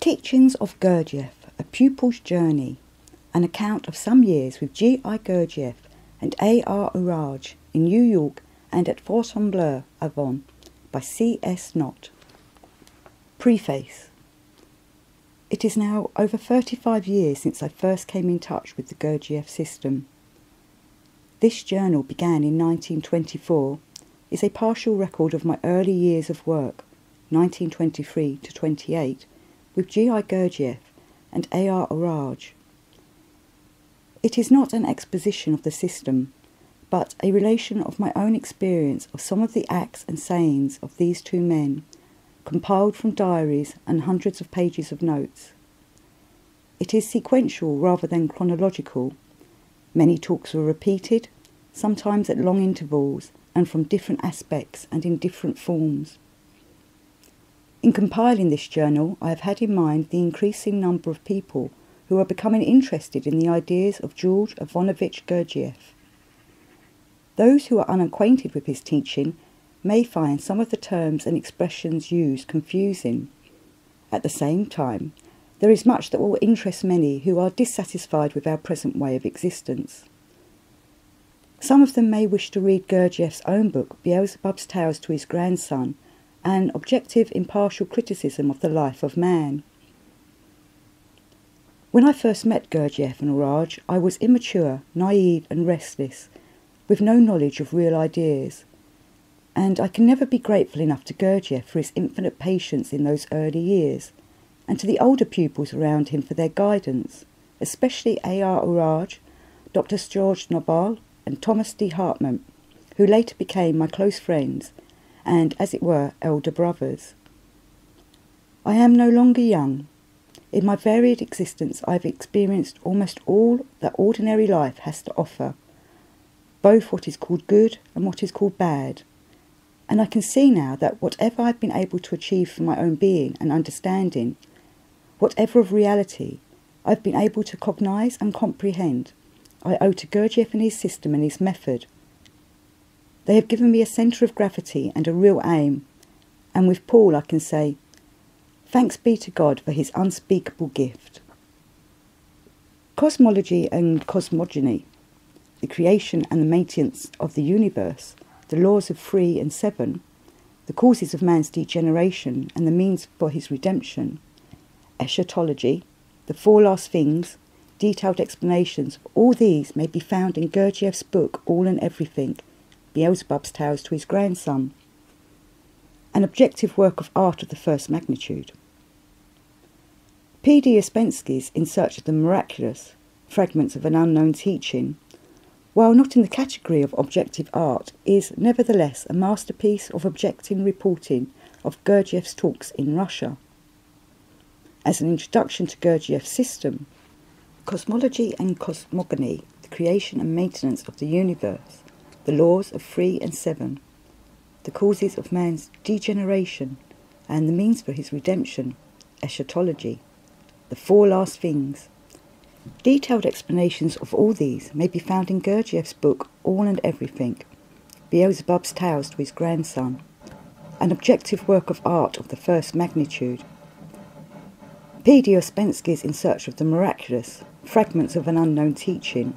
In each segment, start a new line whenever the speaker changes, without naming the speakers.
Teachings of Gurdjieff, a Pupil's Journey, an account of some years with G.I. Gurdjieff and a.r.orage in New York and at Fontainebleau, Avon, by C.S. Nott. Preface. It is now over 35 years since I first came in touch with the Gurdjieff system. This journal began in 1924, is a partial record of my early years of work, 1923 to 28, with G.I. Gurdjieff and a.r.orage. It is not an exposition of the system, but a relation of my own experience of some of the acts and sayings of these two men, compiled from diaries and hundreds of pages of notes. It is sequential rather than chronological. Many talks were repeated, sometimes at long intervals and from different aspects and in different forms. In compiling this journal, I have had in mind the increasing number of people who are becoming interested in the ideas of George Ivanovich Gurdjieff. Those who are unacquainted with his teaching may find some of the terms and expressions used confusing. At the same time, there is much that will interest many who are dissatisfied with our present way of existence. Some of them may wish to read Gurdjieff's own book, Beelzebub's Tales to His Grandson, an objective, impartial criticism of the life of man. When I first met Gurdjieff and a.r.orage, I was immature, naive and restless, with no knowledge of real ideas. And I can never be grateful enough to Gurdjieff for his infinite patience in those early years, and to the older pupils around him for their guidance, especially a.r.orage, Dr. George Nobel and Thomas D. Hartman, who later became my close friends and, as it were, elder brothers. I am no longer young. In my varied existence I have experienced almost all that ordinary life has to offer, both what is called good and what is called bad. And I can see now that whatever I've been able to achieve for my own being and understanding, whatever of reality I've been able to cognise and comprehend, I owe to Gurdjieff and his system and his method. They have given me a centre of gravity and a real aim, and with Paul I can say, thanks be to God for his unspeakable gift. Cosmology and cosmogony, the creation and the maintenance of the universe, the laws of 3 and 7, the causes of man's degeneration and the means for his redemption, eschatology, the 4 last things, detailed explanations of all these may be found in Gurdjieff's book All and Everything, Beelzebub's Tales to His Grandson, an objective work of art of the first magnitude. P.D. Ouspensky's In Search of the Miraculous, Fragments of an Unknown Teaching, while not in the category of objective art, is nevertheless a masterpiece of objective reporting of Gurdjieff's talks in Russia. As an introduction to Gurdjieff's system, Cosmology and Cosmogony, the creation and maintenance of the universe, the laws of 3 and 7, the causes of man's degeneration and the means for his redemption, eschatology, the 4 last things. Detailed explanations of all these may be found in Gurdjieff's book All and Everything, Beelzebub's Tales to His Grandson, an objective work of art of the first magnitude. P.D. Ouspensky's In Search of the Miraculous, Fragments of an Unknown Teaching,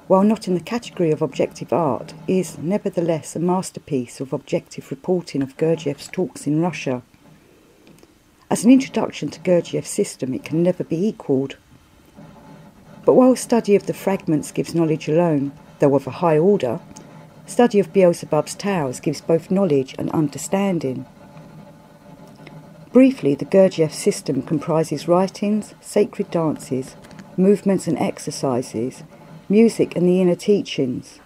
while not in the category of objective art, is nevertheless a masterpiece of objective reporting of Gurdjieff's talks in Russia. As an introduction to Gurdjieff's system, it can never be equalled. But while study of the fragments gives knowledge alone, though of a high order, study of Beelzebub's Tales gives both knowledge and understanding. Briefly, the Gurdjieff system comprises writings, sacred dances, movements and exercises, music and the inner teachings.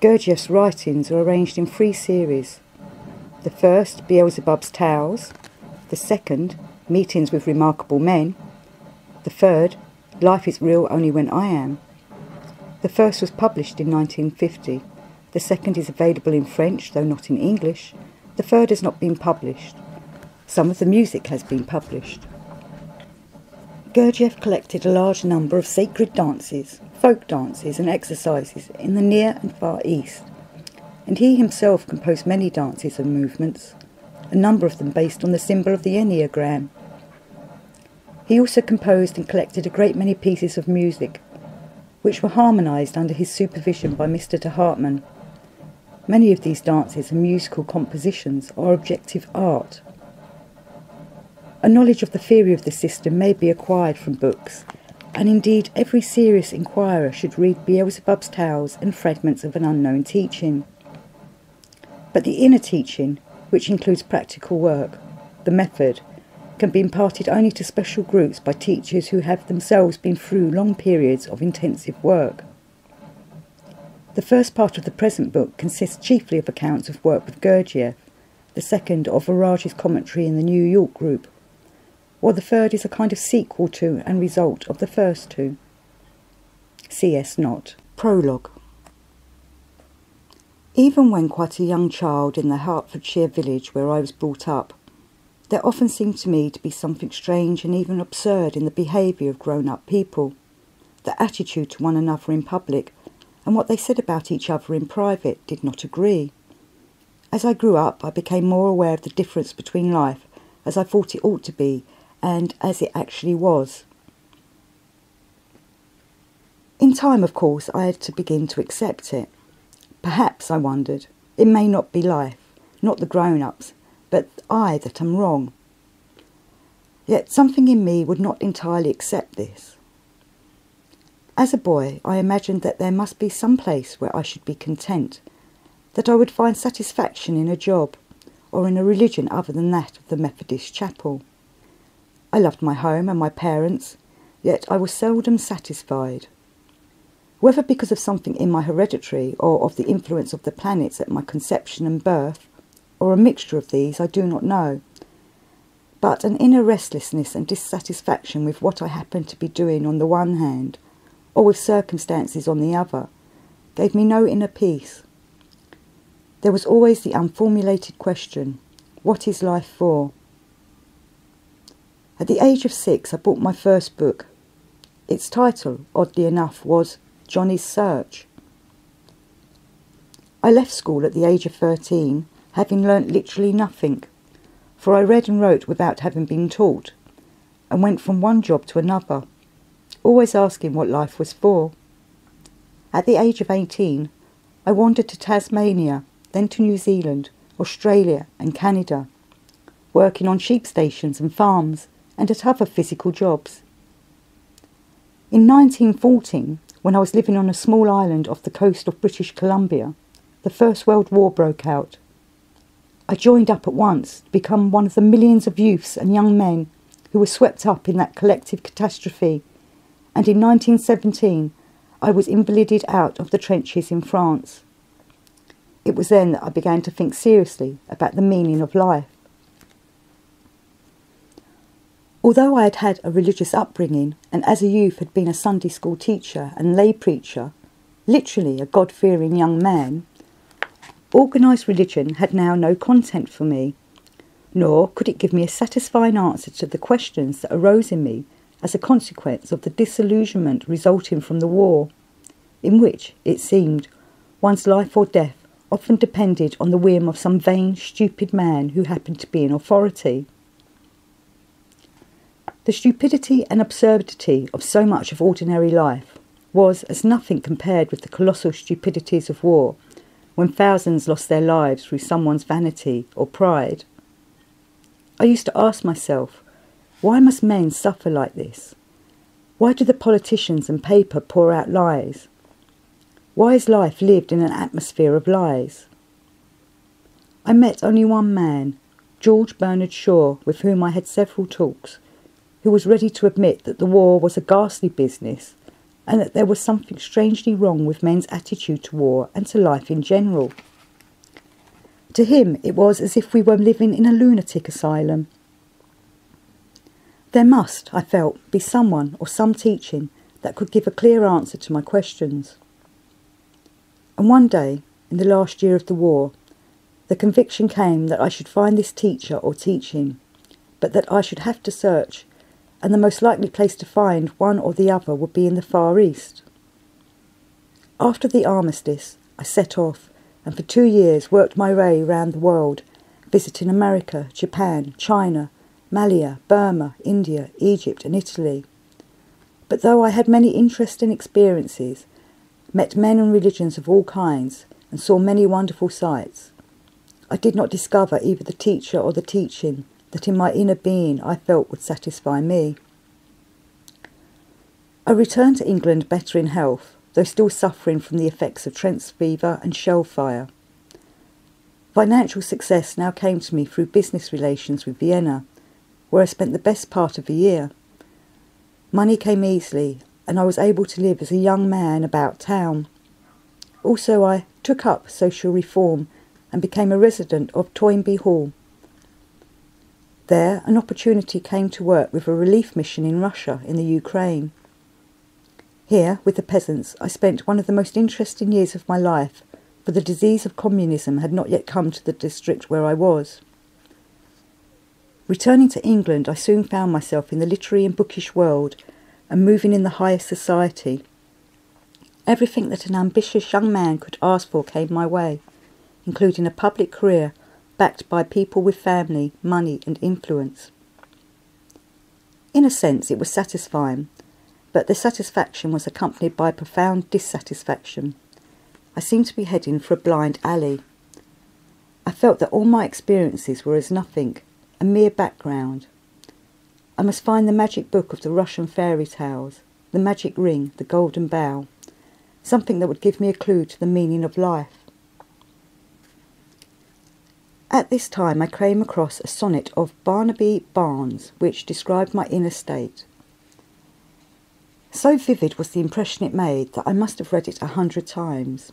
Gurdjieff's writings are arranged in 3 series. The first, Beelzebub's Tales. The second, Meetings with Remarkable Men. The third, Life is Real Only When I Am. The first was published in 1950. The second is available in French, though not in English. The third has not been published. Some of the music has been published. Gurdjieff collected a large number of sacred dances, folk dances and exercises in the Near and Far East, and he himself composed many dances and movements, a number of them based on the symbol of the Enneagram. He also composed and collected a great many pieces of music, which were harmonised under his supervision by Mr. de Hartmann. Many of these dances and musical compositions are objective art. A knowledge of the theory of the system may be acquired from books, and indeed every serious inquirer should read Beelzebub's Tales and Fragments of an Unknown Teaching. But the inner teaching, which includes practical work, the method, can be imparted only to special groups by teachers who have themselves been through long periods of intensive work. The first part of the present book consists chiefly of accounts of work with Gurdjieff, the second of a.r.orage's commentary in the New York group, while the third is a kind of sequel to and result of the first two. C.S. Nott. Prologue. Even when quite a young child in the Hertfordshire village where I was brought up, there often seemed to me to be something strange and even absurd in the behaviour of grown-up people, their attitude to one another in public, and what they said about each other in private did not agree. As I grew up, I became more aware of the difference between life as I thought it ought to be and as it actually was. In time, of course, I had to begin to accept it. Perhaps, I wondered, it may not be life, not the grown-ups, but I that am wrong. Yet something in me would not entirely accept this. As a boy, I imagined that there must be some place where I should be content, that I would find satisfaction in a job, or in a religion other than that of the Methodist chapel. I loved my home and my parents, yet I was seldom satisfied. Whether because of something in my hereditary or of the influence of the planets at my conception and birth, or a mixture of these, I do not know. But an inner restlessness and dissatisfaction with what I happened to be doing on the one hand, or with circumstances on the other, gave me no inner peace. There was always the unformulated question, what is life for? At the age of 6, I bought my first book. Its title, oddly enough, was Johnny's Search. I left school at the age of 13, having learnt literally nothing, for I read and wrote without having been taught, and went from one job to another, always asking what life was for. At the age of 18, I wandered to Tasmania, then to New Zealand, Australia and Canada, working on sheep stations and farms, and at other physical jobs. In 1914, when I was living on a small island off the coast of British Columbia, the First World War broke out. I joined up at once to become one of the millions of youths and young men who were swept up in that collective catastrophe, and in 1917 I was invalided out of the trenches in France. It was then that I began to think seriously about the meaning of life. Although I had had a religious upbringing and as a youth had been a Sunday school teacher and lay preacher, literally a God-fearing young man, organised religion had now no content for me, nor could it give me a satisfying answer to the questions that arose in me as a consequence of the disillusionment resulting from the war, in which, it seemed, one's life or death often depended on the whim of some vain, stupid man who happened to be in authority. The stupidity and absurdity of so much of ordinary life was as nothing compared with the colossal stupidities of war, when thousands lost their lives through someone's vanity or pride. I used to ask myself, why must men suffer like this? Why do the politicians and paper pour out lies? Why is life lived in an atmosphere of lies? I met only one man, George Bernard Shaw, with whom I had several talks, who was ready to admit that the war was a ghastly business and that there was something strangely wrong with men's attitude to war and to life in general. To him it was as if we were living in a lunatic asylum. There must, I felt, be someone or some teaching that could give a clear answer to my questions. And one day, in the last year of the war, the conviction came that I should find this teacher or teaching, but that I should have to search, and the most likely place to find one or the other would be in the Far East. After the armistice, I set off, and for 2 years worked my way round the world, visiting America, Japan, China, Malaya, Burma, India, Egypt and Italy. But though I had many interesting experiences, met men and religions of all kinds, and saw many wonderful sights, I did not discover either the teacher or the teaching that in my inner being I felt would satisfy me. I returned to England better in health, though still suffering from the effects of Trance fever and shell fire. Financial success now came to me through business relations with Vienna, where I spent the best part of a year. Money came easily, and I was able to live as a young man about town. Also, I took up social reform and became a resident of Toynbee Hall. There, an opportunity came to work with a relief mission in Russia in the Ukraine. Here, with the peasants, I spent one of the most interesting years of my life, for the disease of communism had not yet come to the district where I was. Returning to England, I soon found myself in the literary and bookish world and moving in the highest society. Everything that an ambitious young man could ask for came my way, including a public career backed by people with family, money and influence. In a sense, it was satisfying, but the satisfaction was accompanied by profound dissatisfaction. I seemed to be heading for a blind alley. I felt that all my experiences were as nothing, a mere background. I must find the magic book of the Russian fairy tales, the magic ring, the golden bough, something that would give me a clue to the meaning of life. At this time I came across a sonnet of Barnaby Barnes which described my inner state. So vivid was the impression it made that I must have read it 100 times.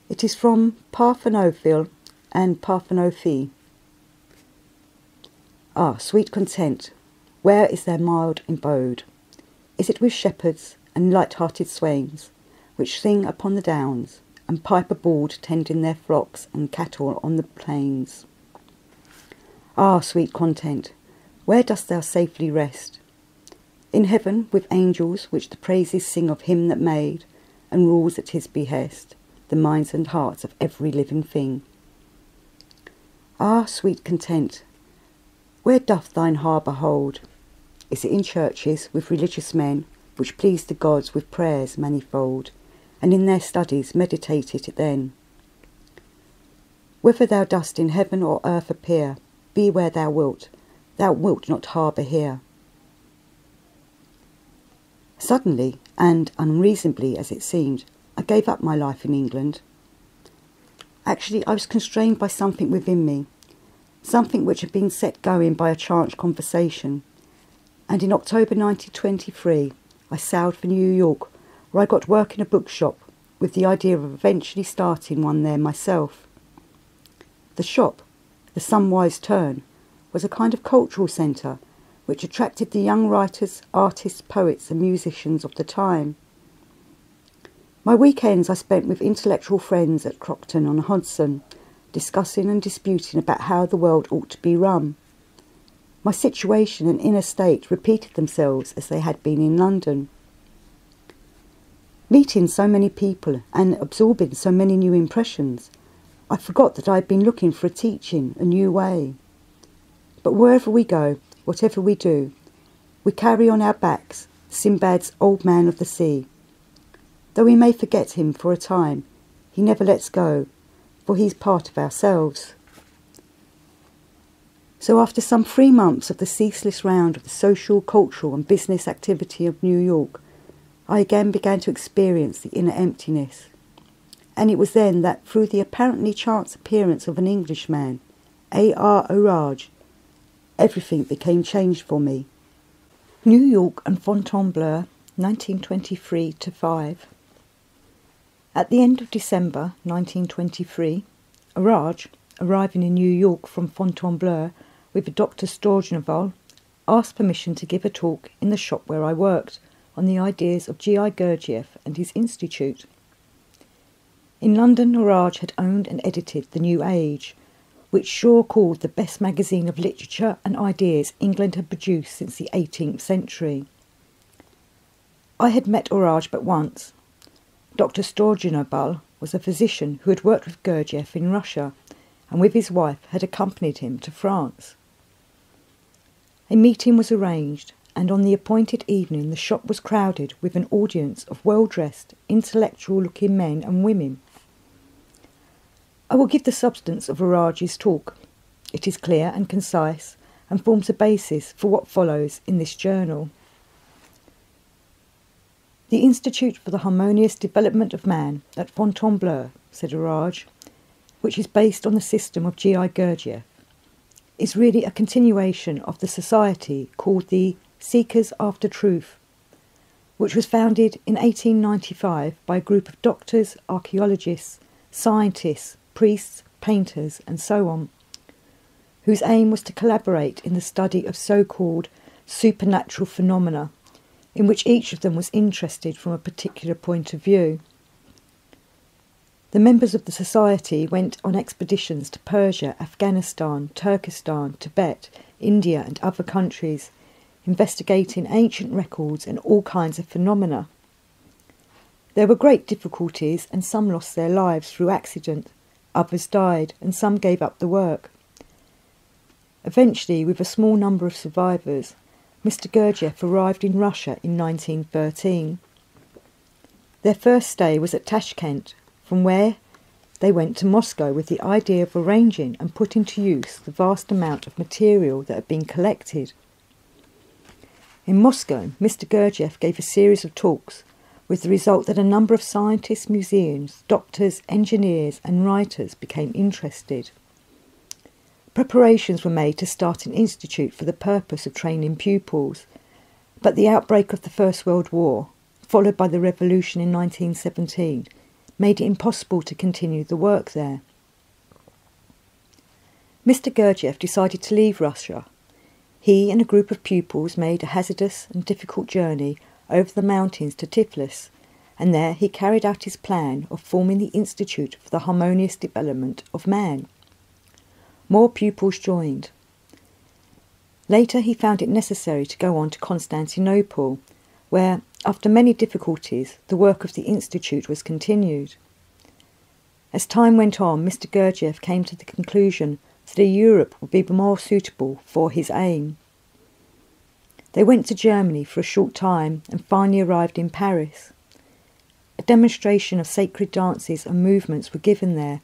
It is from Parthenophile and Parthenophi. Ah, sweet content, where is their mild abode? Is it with shepherds and light-hearted swains, which sing upon the downs, and pipe abroad tending their flocks and cattle on the plains? Ah, sweet content, where dost thou safely rest? In heaven with angels, which the praises sing of him that made, and rules at his behest, the minds and hearts of every living thing. Ah, sweet content, where doth thine harbour hold? Is it in churches with religious men, which please the gods with prayers manifold, and in their studies meditate it then? Whether thou dost in heaven or earth appear, be where thou wilt not harbour here. Suddenly, and unreasonably as it seemed, I gave up my life in England. Actually, I was constrained by something within me, something which had been set going by a chance conversation, and in October 1923 I sailed for New York, where I got work in a bookshop with the idea of eventually starting one there myself. The shop, the Somewise Turn, was a kind of cultural centre which attracted the young writers, artists, poets and musicians of the time. My weekends I spent with intellectual friends at Crompton-on-Hudson, discussing and disputing about how the world ought to be run. My situation and inner state repeated themselves as they had been in London. Meeting so many people and absorbing so many new impressions, I forgot that I had been looking for a teaching, a new way. But wherever we go, whatever we do, we carry on our backs Sinbad's Old Man of the Sea. Though we may forget him for a time, he never lets go, for he is part of ourselves. So after some 3 months of the ceaseless round of the social, cultural and business activity of New York, I again began to experience the inner emptiness. And it was then that, through the apparently chance appearance of an Englishman, a.r.orage, everything became changed for me. New York and Fontainebleau, 1923-5. At the end of December 1923, Orage, arriving in New York from Fontainebleau with Dr. Storgneval, asked permission to give a talk in the shop where I worked on the ideas of G.I. Gurdjieff and his institute. In London, Orage had owned and edited The New Age, which Shaw called the best magazine of literature and ideas England had produced since the 18th century. I had met Orage but once. Dr. Storgneval was a physician who had worked with Gurdjieff in Russia, and with his wife had accompanied him to France. A meeting was arranged, and on the appointed evening the shop was crowded with an audience of well-dressed, intellectual-looking men and women. I will give the substance of a.r.orage's talk. It is clear and concise, and forms a basis for what follows in this journal. The Institute for the Harmonious Development of Man at Fontainebleau, said a.r.orage, which is based on the system of G.I. Gurdjieff, is really a continuation of the society called the Seekers After Truth, which was founded in 1895 by a group of doctors, archaeologists, scientists, priests, painters, and so on, whose aim was to collaborate in the study of so-called supernatural phenomena, in which each of them was interested from a particular point of view. The members of the society went on expeditions to Persia, Afghanistan, Turkestan, Tibet, India and other countries, investigating ancient records and all kinds of phenomena. There were great difficulties, and some lost their lives through accident, others died, and some gave up the work. Eventually, with a small number of survivors, Mr. Gurdjieff arrived in Russia in 1913. Their first stay was at Tashkent, from where they went to Moscow with the idea of arranging and putting to use the vast amount of material that had been collected. In Moscow, Mr. Gurdjieff gave a series of talks, with the result that a number of scientists, museums, doctors, engineers and writers became interested. Preparations were made to start an institute for the purpose of training pupils, but the outbreak of the First World War, followed by the revolution in 1917, made it impossible to continue the work there. Mr. Gurdjieff decided to leave Russia. He and a group of pupils made a hazardous and difficult journey over the mountains to Tiflis, and there he carried out his plan of forming the Institute for the Harmonious Development of Man. More pupils joined. Later he found it necessary to go on to Constantinople, where, after many difficulties, the work of the Institute was continued. As time went on, Mr. Gurdjieff came to the conclusion that Europe would be more suitable for his aim. They went to Germany for a short time and finally arrived in Paris. A demonstration of sacred dances and movements were given there,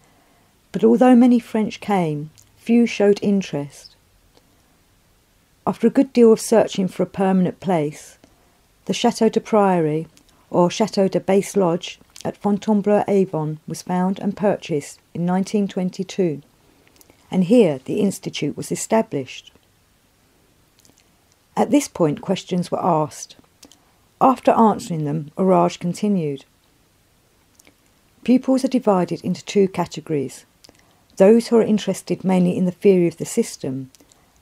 but although many French came, few showed interest. After a good deal of searching for a permanent place, the Château de Priory, or Château de Base Lodge, at Fontainebleau Avon was found and purchased in 1922, and here the Institute was established. At this point questions were asked. After answering them, a.r.orage continued. Pupils are divided into two categories: those who are interested mainly in the theory of the system,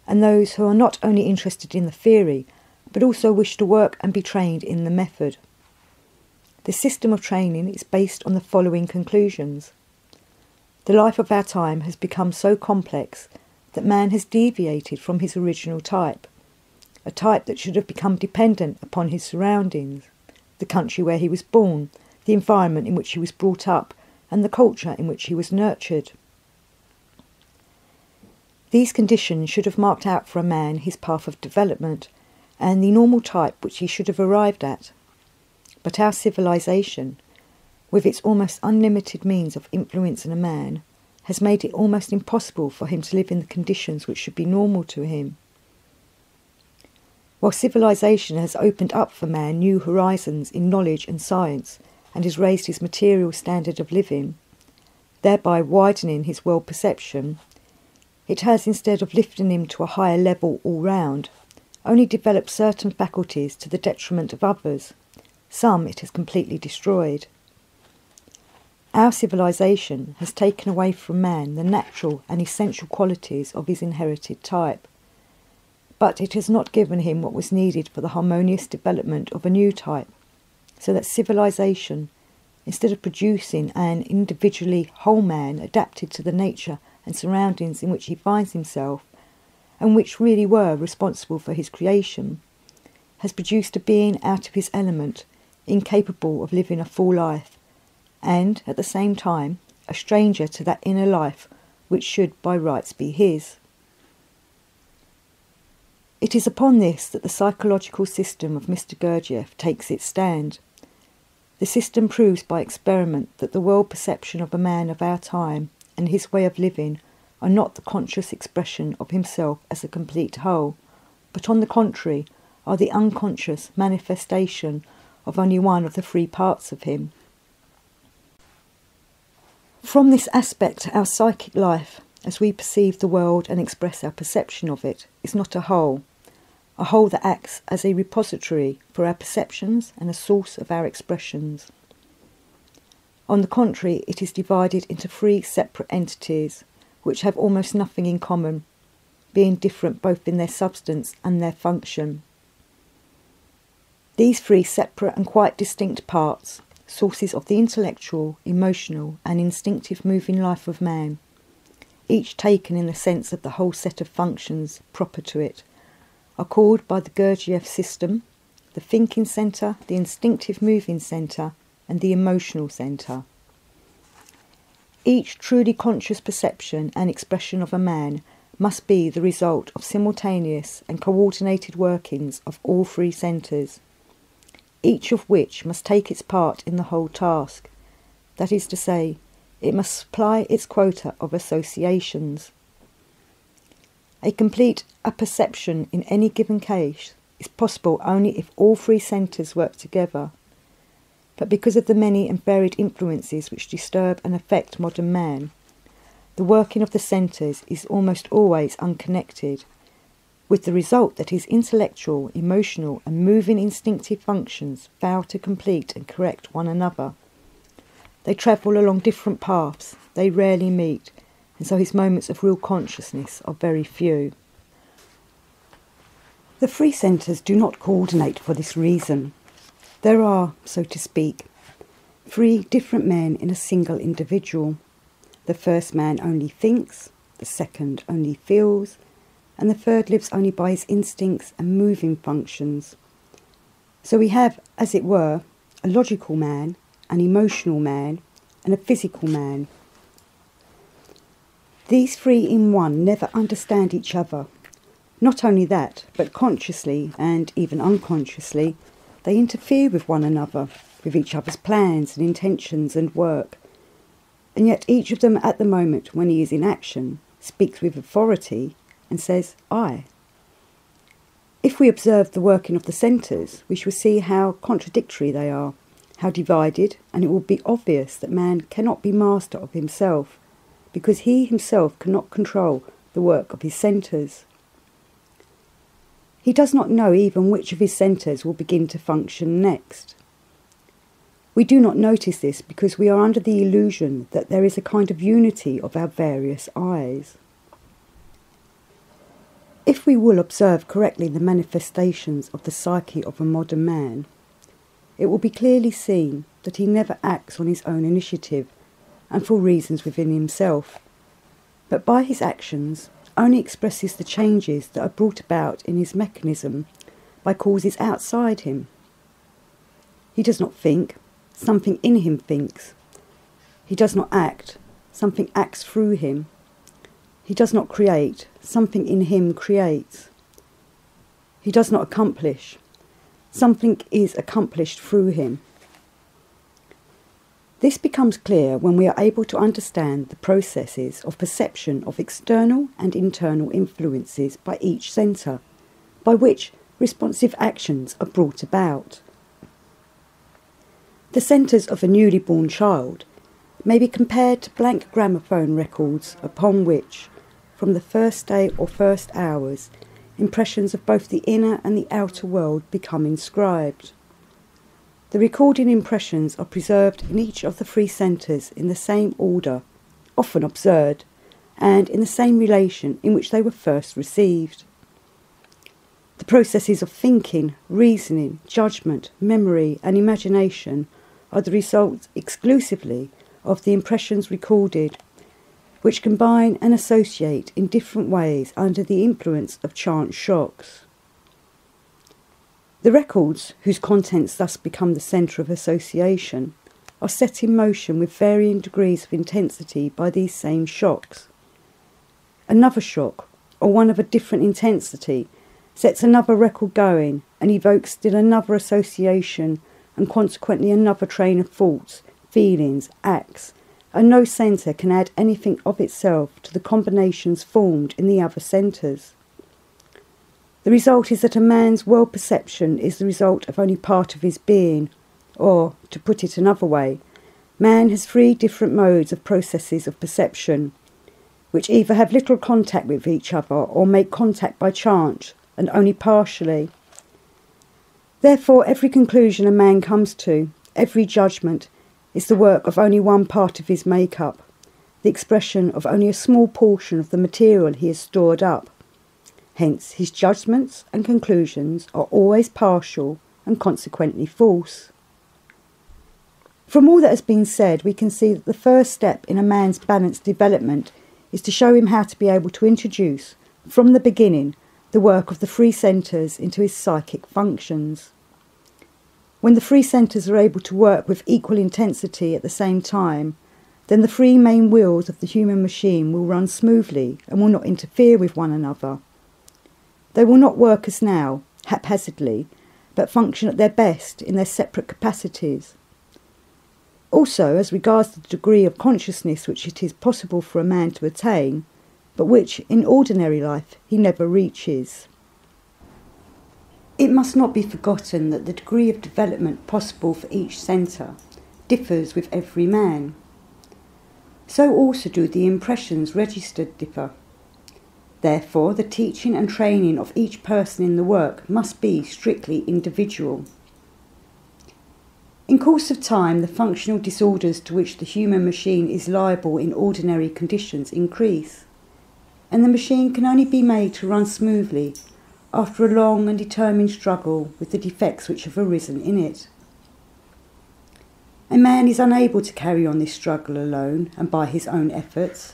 and those who are not only interested in the theory, but also wish to work and be trained in the method. The system of training is based on the following conclusions. The life of our time has become so complex that man has deviated from his original type, a type that should have become dependent upon his surroundings, the country where he was born, the environment in which he was brought up, and the culture in which he was nurtured. These conditions should have marked out for a man his path of development and the normal type which he should have arrived at. But our civilization, with its almost unlimited means of influencing a man, has made it almost impossible for him to live in the conditions which should be normal to him. While civilization has opened up for man new horizons in knowledge and science and has raised his material standard of living, thereby widening his world perception, it has, instead of lifting him to a higher level all round, only developed certain faculties to the detriment of others. Some it has completely destroyed. Our civilization has taken away from man the natural and essential qualities of his inherited type, but it has not given him what was needed for the harmonious development of a new type, so that civilization, instead of producing an individually whole man adapted to the nature and surroundings in which he finds himself, and which really were responsible for his creation, has produced a being out of his element, incapable of living a full life, and, at the same time, a stranger to that inner life which should by rights be his. It is upon this that the psychological system of Mr. Gurdjieff takes its stand. The system proves by experiment that the world perception of a man of our time and his way of living are not the conscious expression of himself as a complete whole, but on the contrary are the unconscious manifestation of only one of the three parts of him. From this aspect, our psychic life, as we perceive the world and express our perception of it, is not a whole that acts as a repository for our perceptions and a source of our expressions. On the contrary, it is divided into three separate entities, which have almost nothing in common, being different both in their substance and their function. These three separate and quite distinct parts, sources of the intellectual, emotional and instinctive moving life of man, each taken in the sense of the whole set of functions proper to it, are called by the Gurdjieff system the thinking centre, the instinctive moving centre and the emotional centre. Each truly conscious perception and expression of a man must be the result of simultaneous and coordinated workings of all three centres, each of which must take its part in the whole task, that is to say, it must supply its quota of associations. A complete apperception in any given case is possible only if all three centres work together, but because of the many and varied influences which disturb and affect modern man, the working of the centres is almost always unconnected, with the result that his intellectual, emotional and moving instinctive functions fail to complete and correct one another. They travel along different paths, they rarely meet, and so his moments of real consciousness are very few. The three centres do not coordinate for this reason. There are, so to speak, three different men in a single individual. The first man only thinks, the second only feels, and the third lives only by his instincts and moving functions. So we have, as it were, a logical man, an emotional man, and a physical man. These three in one never understand each other. Not only that, but consciously and even unconsciously, they interfere with one another, with each other's plans and intentions and work. And yet each of them at the moment when he is in action speaks with authority and says, I. If we observe the working of the centres, we shall see how contradictory they are, how divided, and it will be obvious that man cannot be master of himself, because he himself cannot control the work of his centres. He does not know even which of his centres will begin to function next. We do not notice this because we are under the illusion that there is a kind of unity of our various eyes. If we will observe correctly the manifestations of the psyche of a modern man, it will be clearly seen that he never acts on his own initiative and for reasons within himself, but by his actions only expresses the changes that are brought about in his mechanism by causes outside him. He does not think, something in him thinks. He does not act, something acts through him. He does not create, something in him creates. He does not accomplish, something is accomplished through him. This becomes clear when we are able to understand the processes of perception of external and internal influences by each centre, by which responsive actions are brought about. The centres of a newly born child may be compared to blank gramophone records upon which, from the first day or first hours, impressions of both the inner and the outer world become inscribed. The recording impressions are preserved in each of the three centres in the same order, often absurd, and in the same relation in which they were first received. The processes of thinking, reasoning, judgment, memory and imagination are the result exclusively of the impressions recorded, which combine and associate in different ways under the influence of chance shocks. The records, whose contents thus become the centre of association, are set in motion with varying degrees of intensity by these same shocks. Another shock, or one of a different intensity, sets another record going and evokes still another association and consequently another train of thoughts, feelings, acts, and no centre can add anything of itself to the combinations formed in the other centres. The result is that a man's world perception is the result of only part of his being, or, to put it another way, man has three different modes of processes of perception, which either have little contact with each other or make contact by chance and only partially. Therefore, every conclusion a man comes to, every judgment, is the work of only one part of his make-up, the expression of only a small portion of the material he has stored up. Hence, his judgments and conclusions are always partial and consequently false. From all that has been said, we can see that the first step in a man's balanced development is to show him how to be able to introduce, from the beginning, the work of the three centres into his psychic functions. When the three centres are able to work with equal intensity at the same time, then the three main wheels of the human machine will run smoothly and will not interfere with one another. They will not work as now, haphazardly, but function at their best in their separate capacities. Also, as regards the degree of consciousness which it is possible for a man to attain, but which, in ordinary life, he never reaches. It must not be forgotten that the degree of development possible for each centre differs with every man. So also do the impressions registered differ. Therefore, the teaching and training of each person in the work must be strictly individual. In course of time, the functional disorders to which the human machine is liable in ordinary conditions increase, and the machine can only be made to run smoothly after a long and determined struggle with the defects which have arisen in it. A man is unable to carry on this struggle alone and by his own efforts,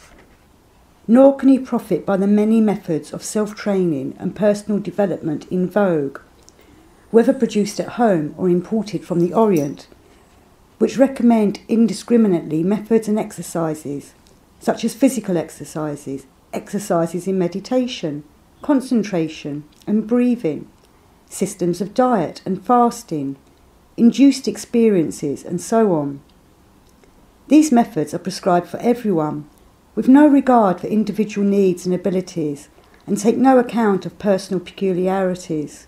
nor can he profit by the many methods of self-training and personal development in vogue, whether produced at home or imported from the Orient, which recommend indiscriminately methods and exercises, such as physical exercises, exercises in meditation, concentration and breathing, systems of diet and fasting, induced experiences and so on. These methods are prescribed for everyone, with no regard for individual needs and abilities, and take no account of personal peculiarities.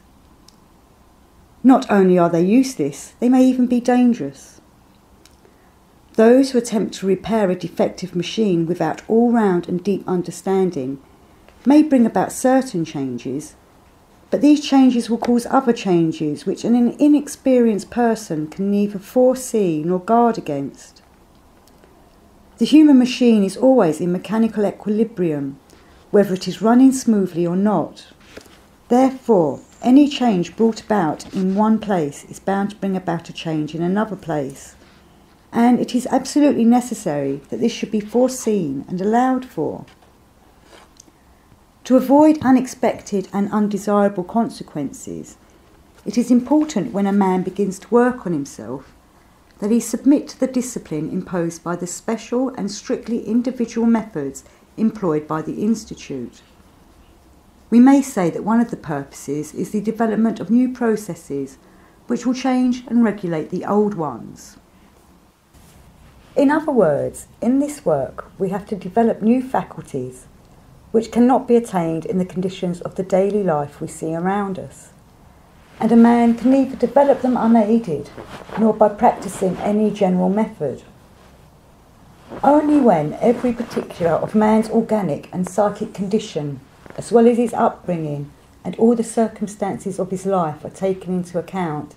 Not only are they useless, they may even be dangerous. Those who attempt to repair a defective machine without all-round and deep understanding may bring about certain changes, but these changes will cause other changes which an inexperienced person can neither foresee nor guard against. The human machine is always in mechanical equilibrium, whether it is running smoothly or not. Therefore, any change brought about in one place is bound to bring about a change in another place, and it is absolutely necessary that this should be foreseen and allowed for. To avoid unexpected and undesirable consequences, it is important when a man begins to work on himself that he submit to the discipline imposed by the special and strictly individual methods employed by the Institute. We may say that one of the purposes is the development of new processes which will change and regulate the old ones. In other words, in this work we have to develop new faculties which cannot be attained in the conditions of the daily life we see around us, and a man can neither develop them unaided nor by practising any general method. Only when every particular of man's organic and psychic condition, as well as his upbringing and all the circumstances of his life are taken into account,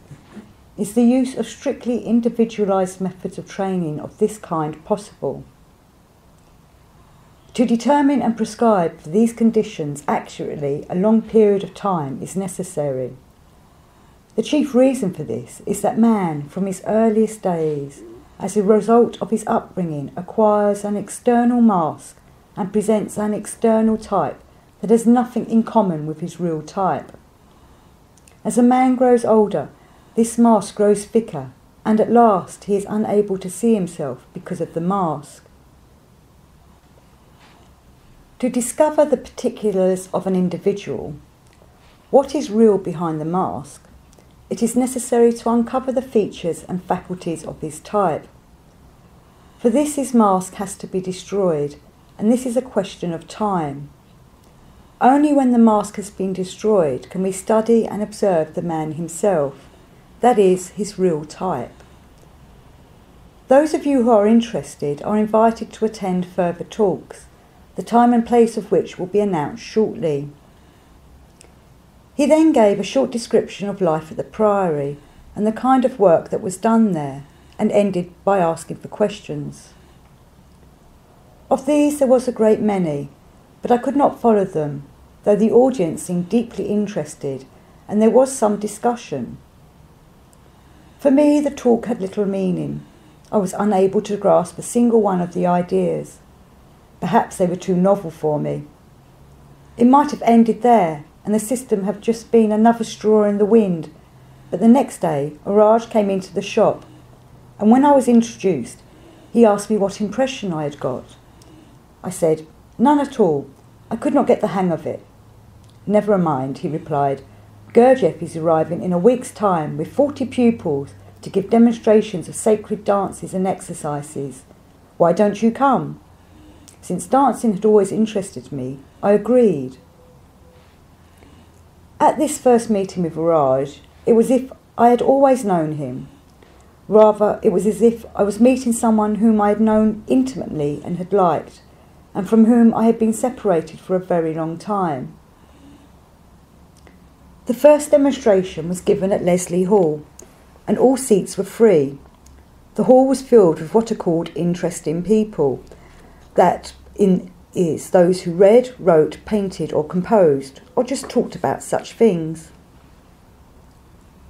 is the use of strictly individualised methods of training of this kind possible. To determine and prescribe for these conditions accurately a long period of time is necessary. The chief reason for this is that man, from his earliest days, as a result of his upbringing, acquires an external mask and presents an external type that has nothing in common with his real type. As a man grows older, this mask grows thicker, and at last he is unable to see himself because of the mask. To discover the particulars of an individual, What is real behind the mask? It is necessary to uncover the features and faculties of his type. For this, his mask has to be destroyed, and this is a question of time. Only when the mask has been destroyed can we study and observe the man himself, that is, his real type. Those of you who are interested are invited to attend further talks, the time and place of which will be announced shortly. He then gave a short description of life at the Priory and the kind of work that was done there, and ended by asking for questions. Of these there was a great many, but I could not follow them, though the audience seemed deeply interested and there was some discussion. For me, the talk had little meaning. I was unable to grasp a single one of the ideas. Perhaps they were too novel for me. It might have ended there, and the system have just been another straw in the wind, but the next day a.r.orage came into the shop, and when I was introduced, he asked me what impression I had got. I said, "None at all. I could not get the hang of it." "Never mind," he replied. "Gurdjieff is arriving in a week's time with 40 pupils to give demonstrations of sacred dances and exercises. Why don't you come?" Since dancing had always interested me, I agreed. At this first meeting with a.r.orage, it was as if I had always known him. Rather, it was as if I was meeting someone whom I had known intimately and had liked, and from whom I had been separated for a very long time. The first demonstration was given at Leslie Hall, and all seats were free. The hall was filled with what are called interesting people, that is those who read, wrote, painted or composed, or just talked about such things.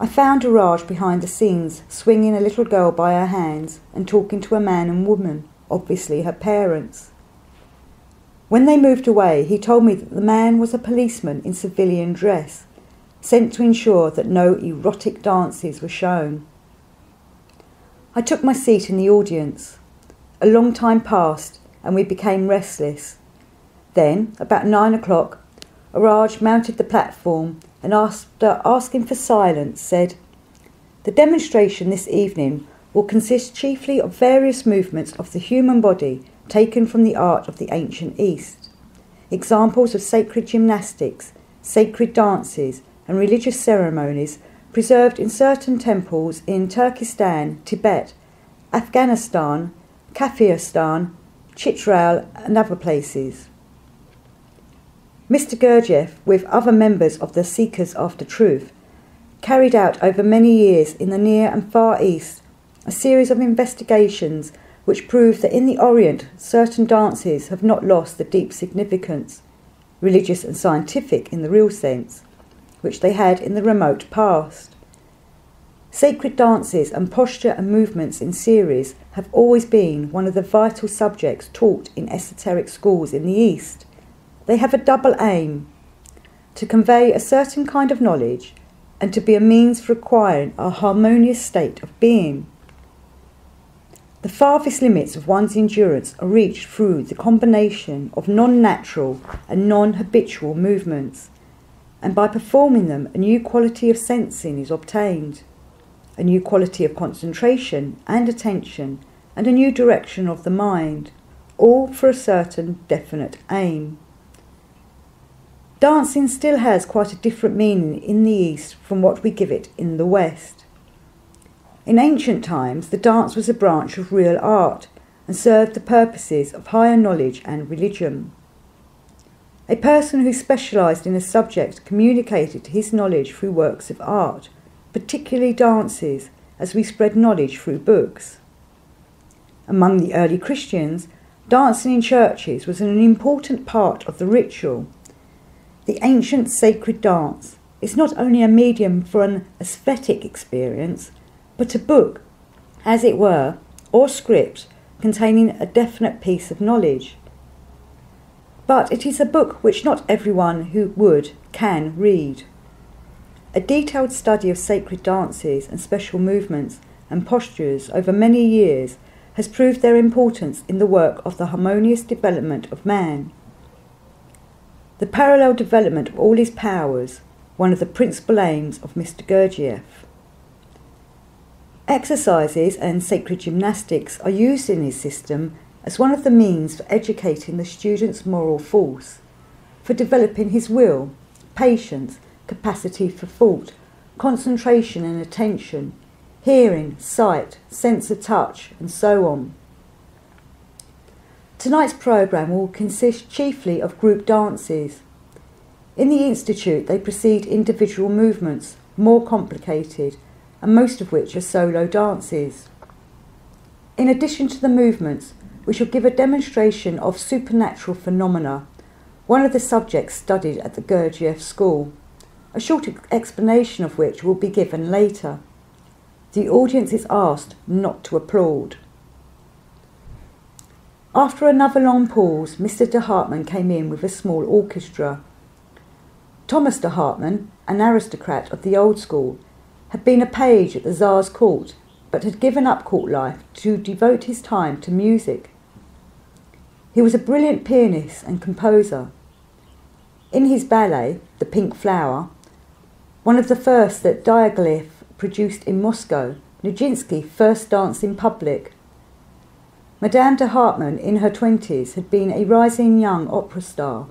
I found a.r.orage behind the scenes, swinging a little girl by her hands and talking to a man and woman, obviously her parents. When they moved away, he told me that the man was a policeman in civilian dress, sent to ensure that no erotic dances were shown. I took my seat in the audience. A long time passed, and we became restless. Then, about 9 o'clock, a.r.orage mounted the platform and, after asking for silence, said, "The demonstration this evening will consist chiefly of various movements of the human body taken from the art of the ancient East, examples of sacred gymnastics, sacred dances and religious ceremonies preserved in certain temples in Turkestan, Tibet, Afghanistan, Kafiristan, Chitral and other places." Mr. Gurdjieff, with other members of the Seekers After Truth, carried out over many years in the Near and Far East a series of investigations which prove that in the Orient certain dances have not lost the deep significance, religious and scientific in the real sense, which they had in the remote past. Sacred dances and posture and movements in series have always been one of the vital subjects taught in esoteric schools in the East. They have a double aim: to convey a certain kind of knowledge and to be a means for acquiring a harmonious state of being. The farthest limits of one's endurance are reached through the combination of non-natural and non-habitual movements, and by performing them a new quality of sensing is obtained, a new quality of concentration and attention, and a new direction of the mind, all for a certain definite aim. Dancing still has quite a different meaning in the East from what we give it in the West. In ancient times, the dance was a branch of real art and served the purposes of higher knowledge and religion. A person who specialised in a subject communicated his knowledge through works of art, particularly dances, as we spread knowledge through books. Among the early Christians, dancing in churches was an important part of the ritual. The ancient sacred dance is not only a medium for an aesthetic experience, but a book, as it were, or script containing a definite piece of knowledge. But it is a book which not everyone who would can read. A detailed study of sacred dances and special movements and postures over many years has proved their importance in the work of the harmonious development of man. The parallel development of all his powers, one of the principal aims of Mr. Gurdjieff. Exercises and sacred gymnastics are used in his system as one of the means for educating the student's moral force, for developing his will, patience, capacity for thought, concentration and attention, hearing, sight, sense of touch, and so on. Tonight's programme will consist chiefly of group dances. In the Institute they precede individual movements, more complicated, and most of which are solo dances. In addition to the movements, we shall give a demonstration of supernatural phenomena, one of the subjects studied at the Gurdjieff School, a short explanation of which will be given later. The audience is asked not to applaud. After another long pause, Mr. de Hartmann came in with a small orchestra. Thomas de Hartmann, an aristocrat of the old school, had been a page at the Tsar's court, but had given up court life to devote his time to music. He was a brilliant pianist and composer. In his ballet, The Pink Flower, one of the first that Gurdjieff produced in Moscow, Nijinsky first danced in public. Madame de Hartmann, in her 20s, had been a rising young opera star.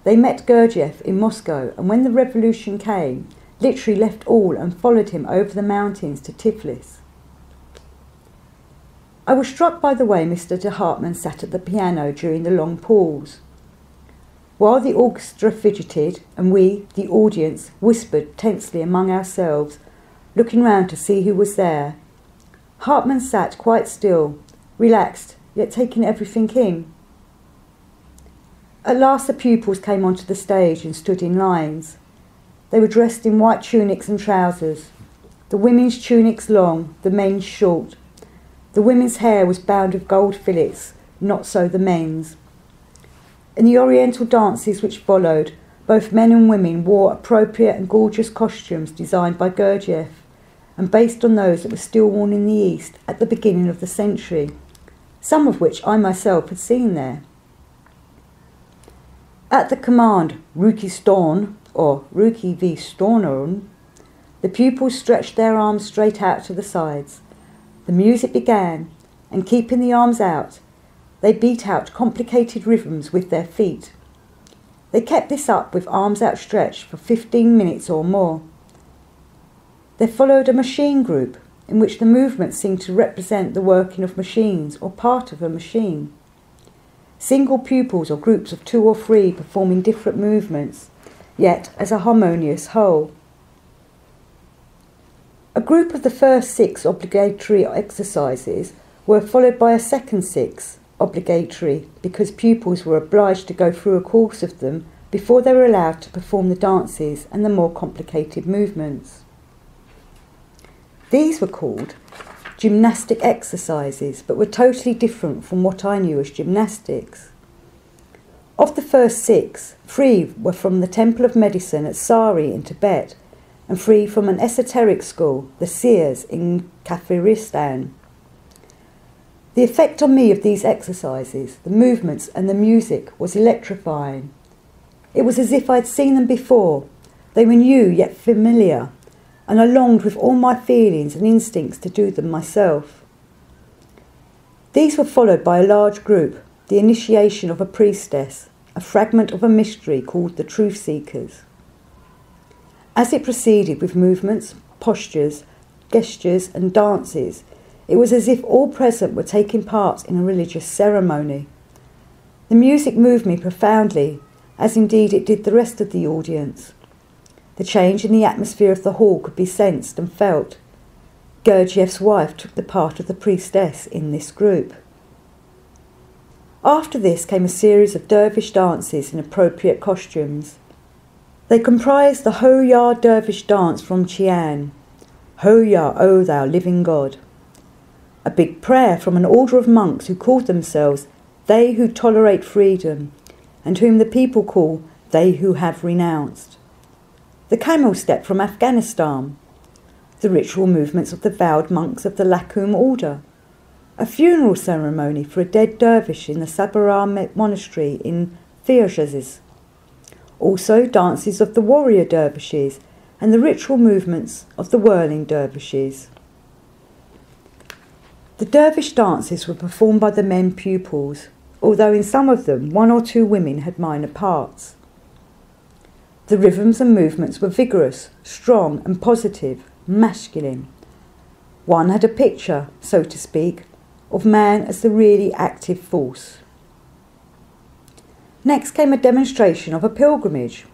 They met Gurdjieff in Moscow, and when the revolution came, literally left all and followed him over the mountains to Tiflis. I was struck by the way Mr. de Hartmann sat at the piano during the long pause. While the orchestra fidgeted and we, the audience, whispered tensely among ourselves, looking round to see who was there, Hartmann sat quite still, relaxed, yet taking everything in. At last the pupils came onto the stage and stood in lines. They were dressed in white tunics and trousers, the women's tunics long, the men's short. The women's hair was bound with gold fillets, not so the men's. In the oriental dances which followed, both men and women wore appropriate and gorgeous costumes designed by Gurdjieff, and based on those that were still worn in the East at the beginning of the century, some of which I myself had seen there. At the command, Ruki Storn, or Ruki v Stornorn, the pupils stretched their arms straight out to the sides. The music began, and keeping the arms out, they beat out complicated rhythms with their feet. They kept this up with arms outstretched for 15 minutes or more. There followed a machine group, in which the movements seemed to represent the working of machines or part of a machine. Single pupils or groups of 2 or 3 performing different movements, yet as a harmonious whole. A group of the first 6 obligatory exercises were followed by a second 6, obligatory because pupils were obliged to go through a course of them before they were allowed to perform the dances and the more complicated movements. These were called gymnastic exercises, but were totally different from what I knew as gymnastics. Of the first 6, 3 were from the Temple of Medicine at Sari in Tibet, and 3 from an esoteric school, the Seers in Kafiristan. The effect on me of these exercises, the movements and the music, was electrifying. It was as if I had seen them before. They were new yet familiar, and I longed with all my feelings and instincts to do them myself. These were followed by a large group, the initiation of a priestess, a fragment of a mystery called the Truth Seekers. As it proceeded with movements, postures, gestures and dances, it was as if all present were taking part in a religious ceremony. The music moved me profoundly, as indeed it did the rest of the audience. The change in the atmosphere of the hall could be sensed and felt. Gurdjieff's wife took the part of the priestess in this group. After this came a series of dervish dances in appropriate costumes. They comprised the Ho Ya dervish dance from Chian, Ho Ya, O thou living God, a big prayer from an order of monks who called themselves They Who Tolerate Freedom, and whom the people call They Who Have Renounced, the camel step from Afghanistan, the ritual movements of the vowed monks of the Lakum order, a funeral ceremony for a dead dervish in the Sabara monastery in Firjazes, Also dances of the warrior dervishes and the ritual movements of the whirling dervishes. The dervish dances were performed by the men pupils, although in some of them 1 or 2 women had minor parts. The rhythms and movements were vigorous, strong and positive, masculine. One had a picture, so to speak, of man as the really active force. Next came a demonstration of a pilgrimage.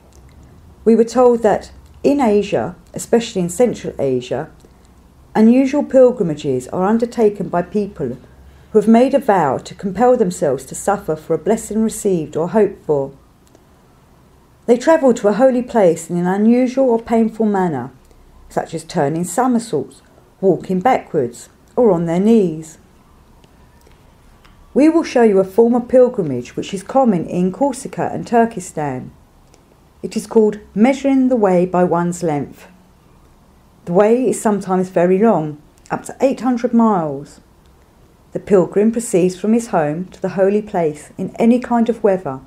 We were told that in Asia, especially in Central Asia, unusual pilgrimages are undertaken by people who have made a vow to compel themselves to suffer for a blessing received or hoped for. They travel to a holy place in an unusual or painful manner, such as turning somersaults, walking backwards, or on their knees. We will show you a form of pilgrimage which is common in Corsica and Turkestan. It is called measuring the way by one's length. The way is sometimes very long, up to 800 miles. The pilgrim proceeds from his home to the holy place in any kind of weather,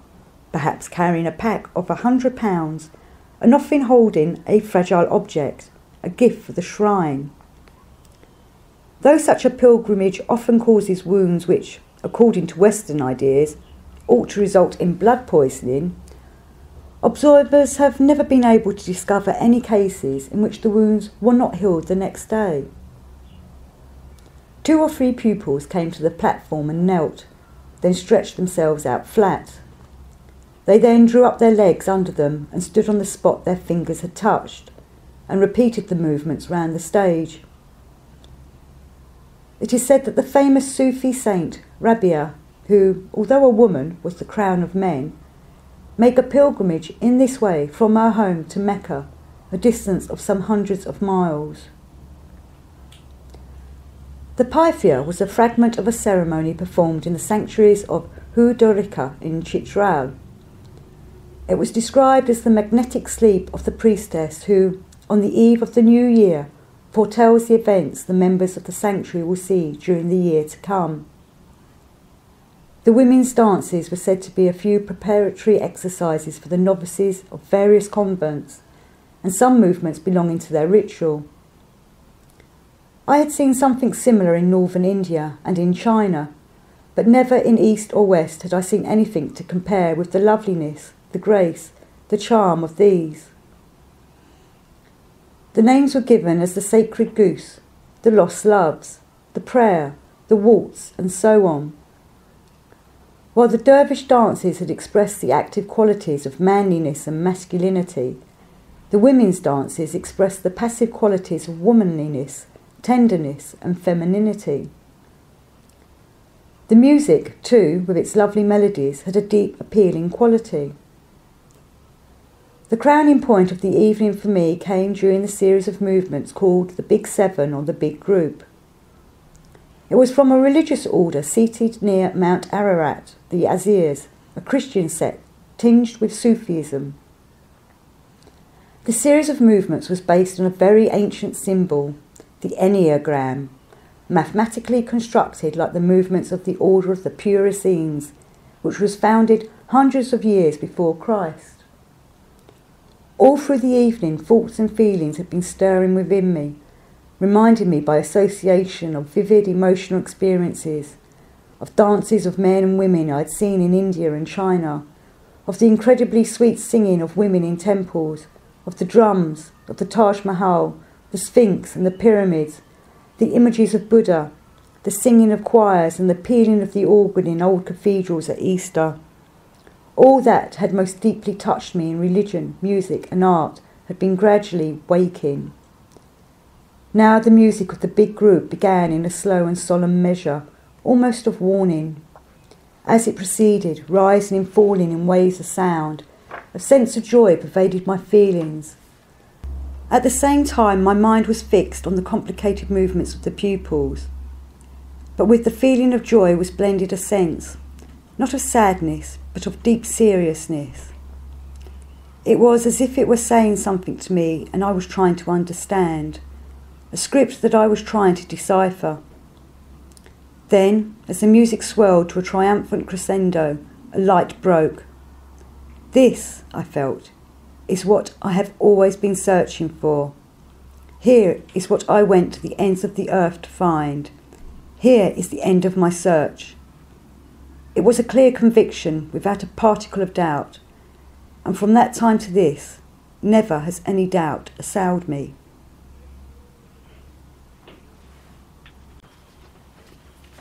perhaps carrying a pack of 100 pounds and often holding a fragile object, a gift for the shrine. Though such a pilgrimage often causes wounds which, according to Western ideas, ought to result in blood poisoning, observers have never been able to discover any cases in which the wounds were not healed the next day. 2 or 3 pupils came to the platform and knelt, then stretched themselves out flat. They then drew up their legs under them and stood on the spot their fingers had touched, and repeated the movements round the stage. It is said that the famous Sufi saint Rabia, who, although a woman, was the crown of men, made a pilgrimage in this way from her home to Mecca, a distance of some hundreds of miles. The Pythia was a fragment of a ceremony performed in the sanctuaries of Gurdjieff in Chitral. It was described as the magnetic sleep of the priestess who, on the eve of the new year, foretells the events the members of the sanctuary will see during the year to come. The women's dances were said to be a few preparatory exercises for the novices of various convents, and some movements belonging to their ritual. I had seen something similar in northern India and in China, but never in East or West had I seen anything to compare with the loveliness, the grace, the charm of these. The names were given as the sacred goose, the lost loves, the prayer, the waltz, and so on. While the dervish dances had expressed the active qualities of manliness and masculinity, the women's dances expressed the passive qualities of womanliness, tenderness, and femininity. The music, too, with its lovely melodies, had a deep, appealing quality. The crowning point of the evening for me came during the series of movements called the Big Seven or the Big Group. It was from a religious order seated near Mount Ararat, the Azirs, a Christian sect tinged with Sufism. The series of movements was based on a very ancient symbol, the Enneagram, mathematically constructed like the movements of the Order of the Pure Essenes, which was founded hundreds of years before Christ. All through the evening, thoughts and feelings had been stirring within me, reminding me by association of vivid emotional experiences, of dances of men and women I had seen in India and China, of the incredibly sweet singing of women in temples, of the drums, of the Taj Mahal, the Sphinx and the pyramids, the images of Buddha, the singing of choirs and the pealing of the organ in old cathedrals at Easter. All that had most deeply touched me in religion, music and art had been gradually waking. Now the music of the big group began in a slow and solemn measure, almost of warning. As it proceeded, rising and falling in waves of sound, a sense of joy pervaded my feelings. At the same time, my mind was fixed on the complicated movements of the pupils. But with the feeling of joy was blended a sense, not of sadness, but of deep seriousness. It was as if it were saying something to me and I was trying to understand, a script that I was trying to decipher. Then, as the music swelled to a triumphant crescendo, a light broke. This, I felt, is what I have always been searching for. Here is what I went to the ends of the earth to find. Here is the end of my search. It was a clear conviction without a particle of doubt, and from that time to this, never has any doubt assailed me.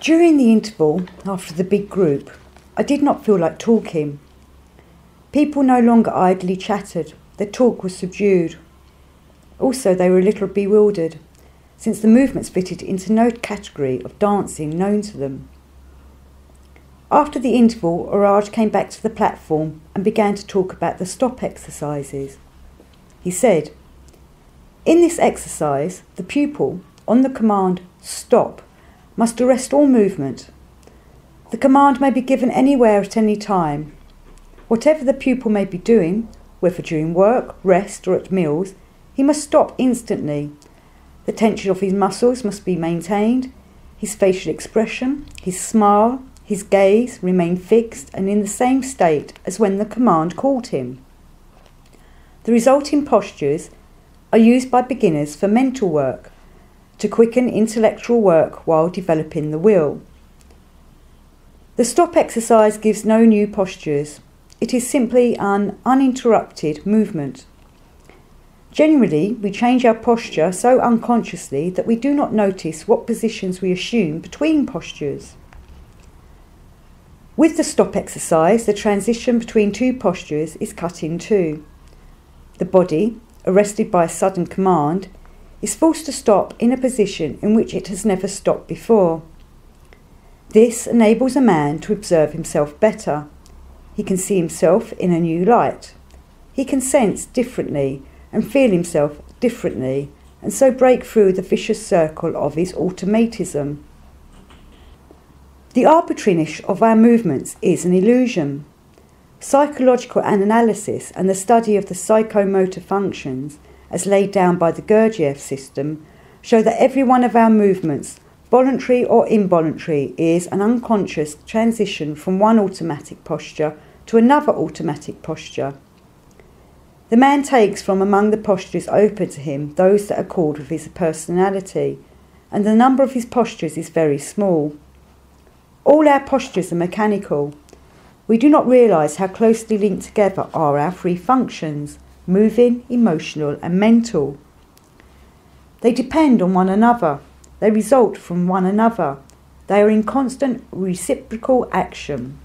During the interval after the big group, I did not feel like talking. People no longer idly chattered, their talk was subdued. Also, they were a little bewildered, since the movements fitted into no category of dancing known to them. After the interval, a.r.orage came back to the platform and began to talk about the stop exercises. He said, "In this exercise, the pupil, on the command stop, must arrest all movement. The command may be given anywhere at any time. Whatever the pupil may be doing, whether during work, rest or at meals, he must stop instantly. The tension of his muscles must be maintained, his facial expression, his smile, his gaze remain fixed and in the same state as when the command called him. The resulting postures are used by beginners for mental work, to quicken intellectual work while developing the will. The stop exercise gives no new postures. It is simply an uninterrupted movement. Generally, we change our posture so unconsciously that we do not notice what positions we assume between postures. With the stop exercise, the transition between two postures is cut in two. The body, arrested by a sudden command, is forced to stop in a position in which it has never stopped before. This enables a man to observe himself better. He can see himself in a new light. He can sense differently and feel himself differently, and so break through the vicious circle of his automatism. The arbitrariness of our movements is an illusion. Psychological analysis and the study of the psychomotor functions, as laid down by the Gurdjieff system, show that every one of our movements, voluntary or involuntary, is an unconscious transition from one automatic posture to another automatic posture. The man takes from among the postures open to him those that accord with his personality, and the number of his postures is very small. All our postures are mechanical. We do not realise how closely linked together are our three functions: moving, emotional and mental. They depend on one another. They result from one another. They are in constant reciprocal action.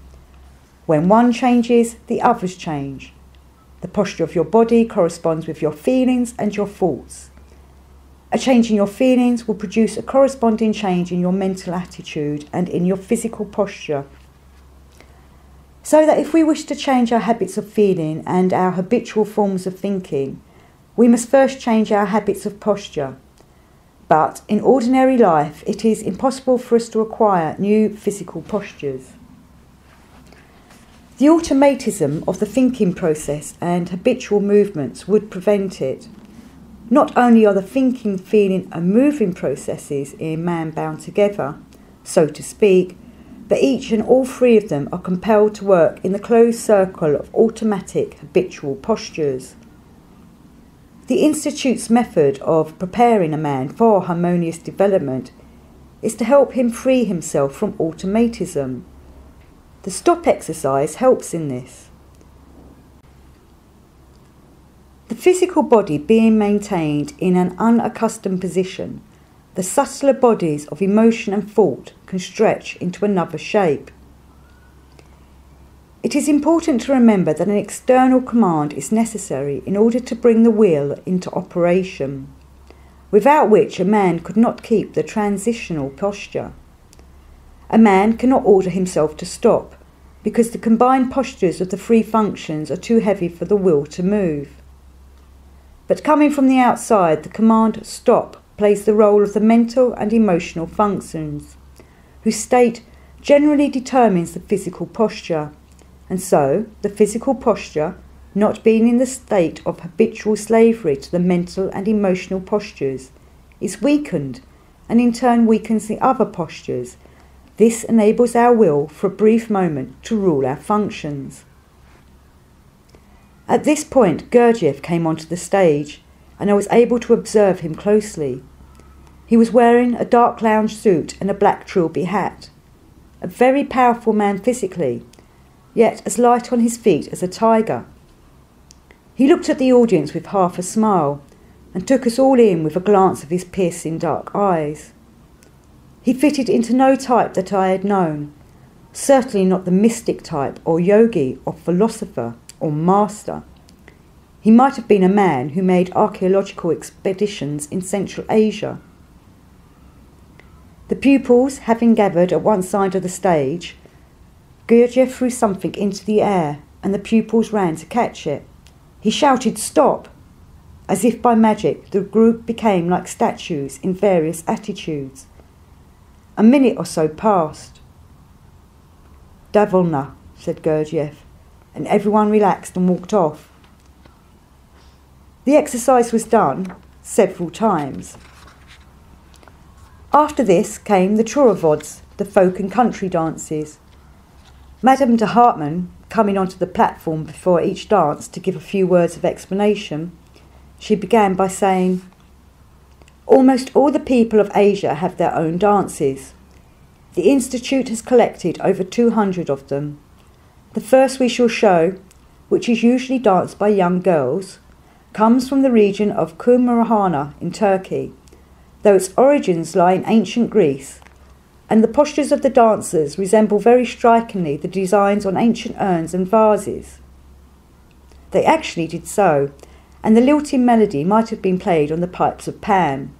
When one changes, the others change. The posture of your body corresponds with your feelings and your thoughts. A change in your feelings will produce a corresponding change in your mental attitude and in your physical posture. So that if we wish to change our habits of feeling and our habitual forms of thinking, we must first change our habits of posture. But in ordinary life, it is impossible for us to acquire new physical postures. The automatism of the thinking process and habitual movements would prevent it. Not only are the thinking, feeling and moving processes in man bound together, so to speak, but each and all three of them are compelled to work in the closed circle of automatic habitual postures. The Institute's method of preparing a man for harmonious development is to help him free himself from automatism. The stop exercise helps in this. The physical body being maintained in an unaccustomed position, the subtler bodies of emotion and thought can stretch into another shape. It is important to remember that an external command is necessary in order to bring the will into operation, without which a man could not keep the transitional posture. A man cannot order himself to stop, because the combined postures of the three functions are too heavy for the will to move. But coming from the outside, the command stop plays the role of the mental and emotional functions, whose state generally determines the physical posture, and so the physical posture, not being in the state of habitual slavery to the mental and emotional postures, is weakened and in turn weakens the other postures. This enables our will for a brief moment to rule our functions. At this point, Gurdjieff came onto the stage, and I was able to observe him closely. He was wearing a dark lounge suit and a black trilby hat. A very powerful man physically, yet as light on his feet as a tiger. He looked at the audience with half a smile, and took us all in with a glance of his piercing dark eyes. He fitted into no type that I had known, certainly not the mystic type or yogi or philosopher or master. He might have been a man who made archaeological expeditions in Central Asia. The pupils having gathered at one side of the stage, Gurdjieff threw something into the air and the pupils ran to catch it. He shouted, "Stop!" As if by magic, the group became like statues in various attitudes. A minute or so passed. "Davolna," said Gurdjieff, and everyone relaxed and walked off. The exercise was done several times. After this came the chorovods, the folk and country dances. Madame de Hartmann, coming onto the platform before each dance to give a few words of explanation, she began by saying, "Almost all the people of Asia have their own dances. The Institute has collected over 200 of them. The first we shall show, which is usually danced by young girls, comes from the region of Kumarahana in Turkey, though its origins lie in ancient Greece, and the postures of the dancers resemble very strikingly the designs on ancient urns and vases." They actually did so, and the lilting melody might have been played on the pipes of Pan.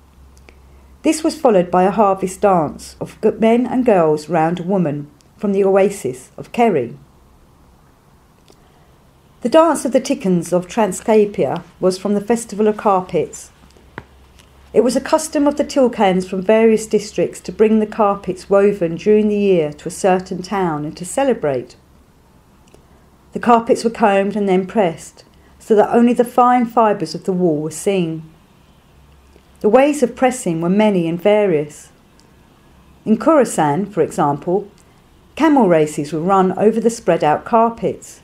This was followed by a harvest dance of men and girls round a woman from the oasis of Keri. The dance of the Tikkans of Transcapia was from the Festival of Carpets. It was a custom of the Tilkans from various districts to bring the carpets woven during the year to a certain town and to celebrate. The carpets were combed and then pressed, so that only the fine fibres of the wool were seen. The ways of pressing were many and various. In Khorasan, for example, camel races were run over the spread-out carpets.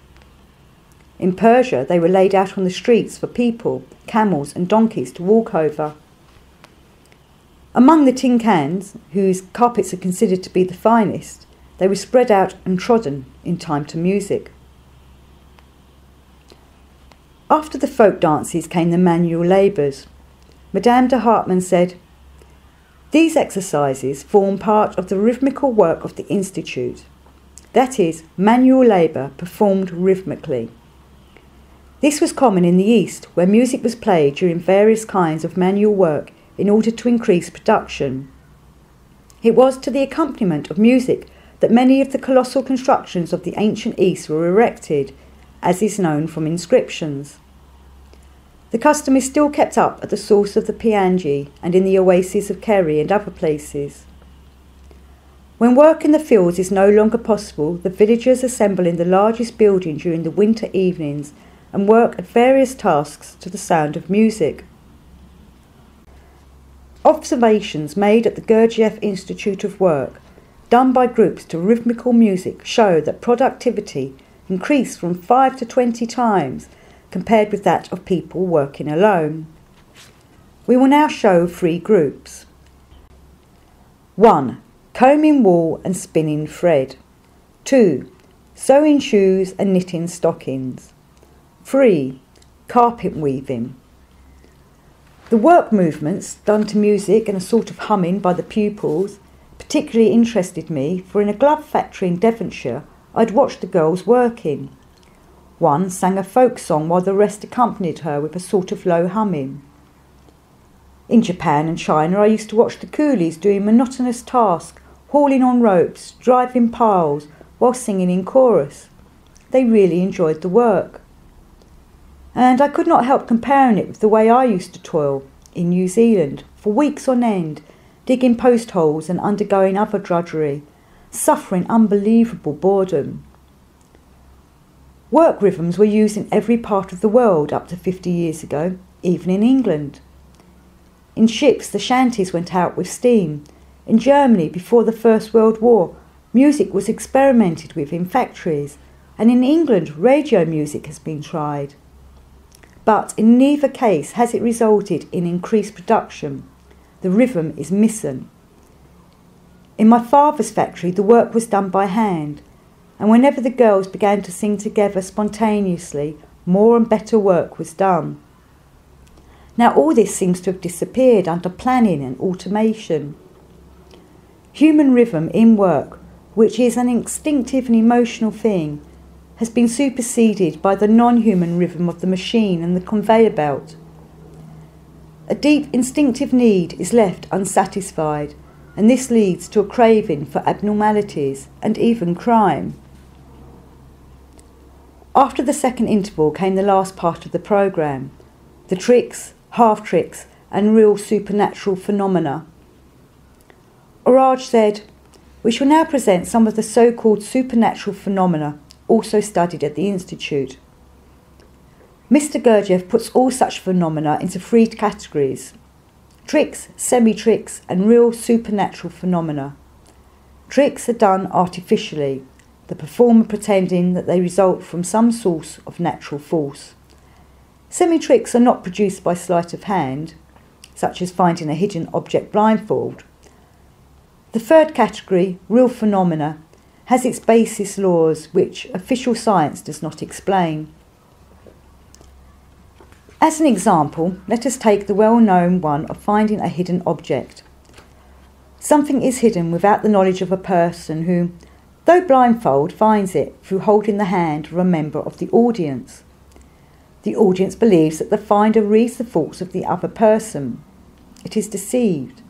In Persia, they were laid out on the streets for people, camels and donkeys to walk over. Among the Tinkans, whose carpets are considered to be the finest, they were spread out and trodden in time to music. After the folk dances came the manual labours. Madame de Hartmann said, "These exercises form part of the rhythmical work of the Institute, that is, manual labour performed rhythmically. This was common in the East, where music was played during various kinds of manual work in order to increase production. It was to the accompaniment of music that many of the colossal constructions of the ancient East were erected, as is known from inscriptions. The custom is still kept up at the source of the Piangi and in the oases of Keri and other places. When work in the fields is no longer possible, the villagers assemble in the largest building during the winter evenings and work at various tasks to the sound of music. Observations made at the Gurdjieff Institute of Work, done by groups to rhythmical music, show that productivity increased from 5 to 20 times compared with that of people working alone. We will now show 3 groups. 1. Combing wool and spinning thread. 2. Sewing shoes and knitting stockings. 3. Carpet weaving. The work movements, done to music and a sort of humming by the pupils, particularly interested me, for in a glove factory in Devonshire I'd watched the girls working. One sang a folk song while the rest accompanied her with a sort of low humming. In Japan and China I used to watch the coolies doing monotonous tasks, hauling on ropes, driving piles, while singing in chorus. They really enjoyed the work. And I could not help comparing it with the way I used to toil in New Zealand for weeks on end, digging post holes and undergoing other drudgery, suffering unbelievable boredom. Work rhythms were used in every part of the world up to 50 years ago, even in England. In ships the shanties went out with steam. In Germany, before the First World War, music was experimented with in factories, and in England radio music has been tried. but in neither case has it resulted in increased production. The rhythm is missing. In my father's factory, the work was done by hand, and whenever the girls began to sing together spontaneously, more and better work was done. Now all this seems to have disappeared under planning and automation. Human rhythm in work, which is an instinctive and emotional thing, has been superseded by the non-human rhythm of the machine and the conveyor belt. A deep instinctive need is left unsatisfied, and this leads to a craving for abnormalities and even crime. After the second interval came the last part of the programme, the tricks, half-tricks and real supernatural phenomena. a.r.orage said, "We shall now present some of the so-called supernatural phenomena also studied at the Institute. Mr. Gurdjieff puts all such phenomena into 3 categories: tricks, semi-tricks and real supernatural phenomena. Tricks are done artificially, the performer pretending that they result from some source of natural force. Semi-tricks are not produced by sleight of hand, such as finding a hidden object blindfold. The third category, real phenomena, has its basis laws which official science does not explain. As an example, let us take the well-known one of finding a hidden object. Something is hidden without the knowledge of a person who, though blindfold, finds it through holding the hand of a member of the audience. The audience believes that the finder reads the thoughts of the other person. It is deceived.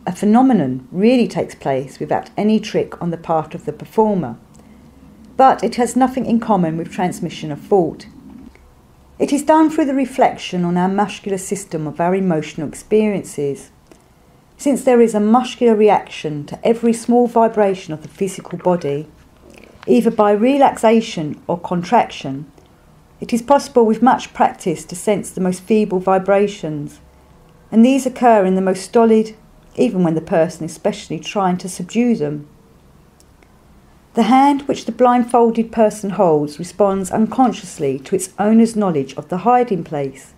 A phenomenon really takes place without any trick on the part of the performer, but it has nothing in common with transmission of thought. It is done through the reflection on our muscular system of our emotional experiences. Since there is a muscular reaction to every small vibration of the physical body, either by relaxation or contraction, it is possible with much practice to sense the most feeble vibrations, and these occur in the most stolid, even when the person is specially trying to subdue them. The hand which the blindfolded person holds responds unconsciously to its owner's knowledge of the hiding place.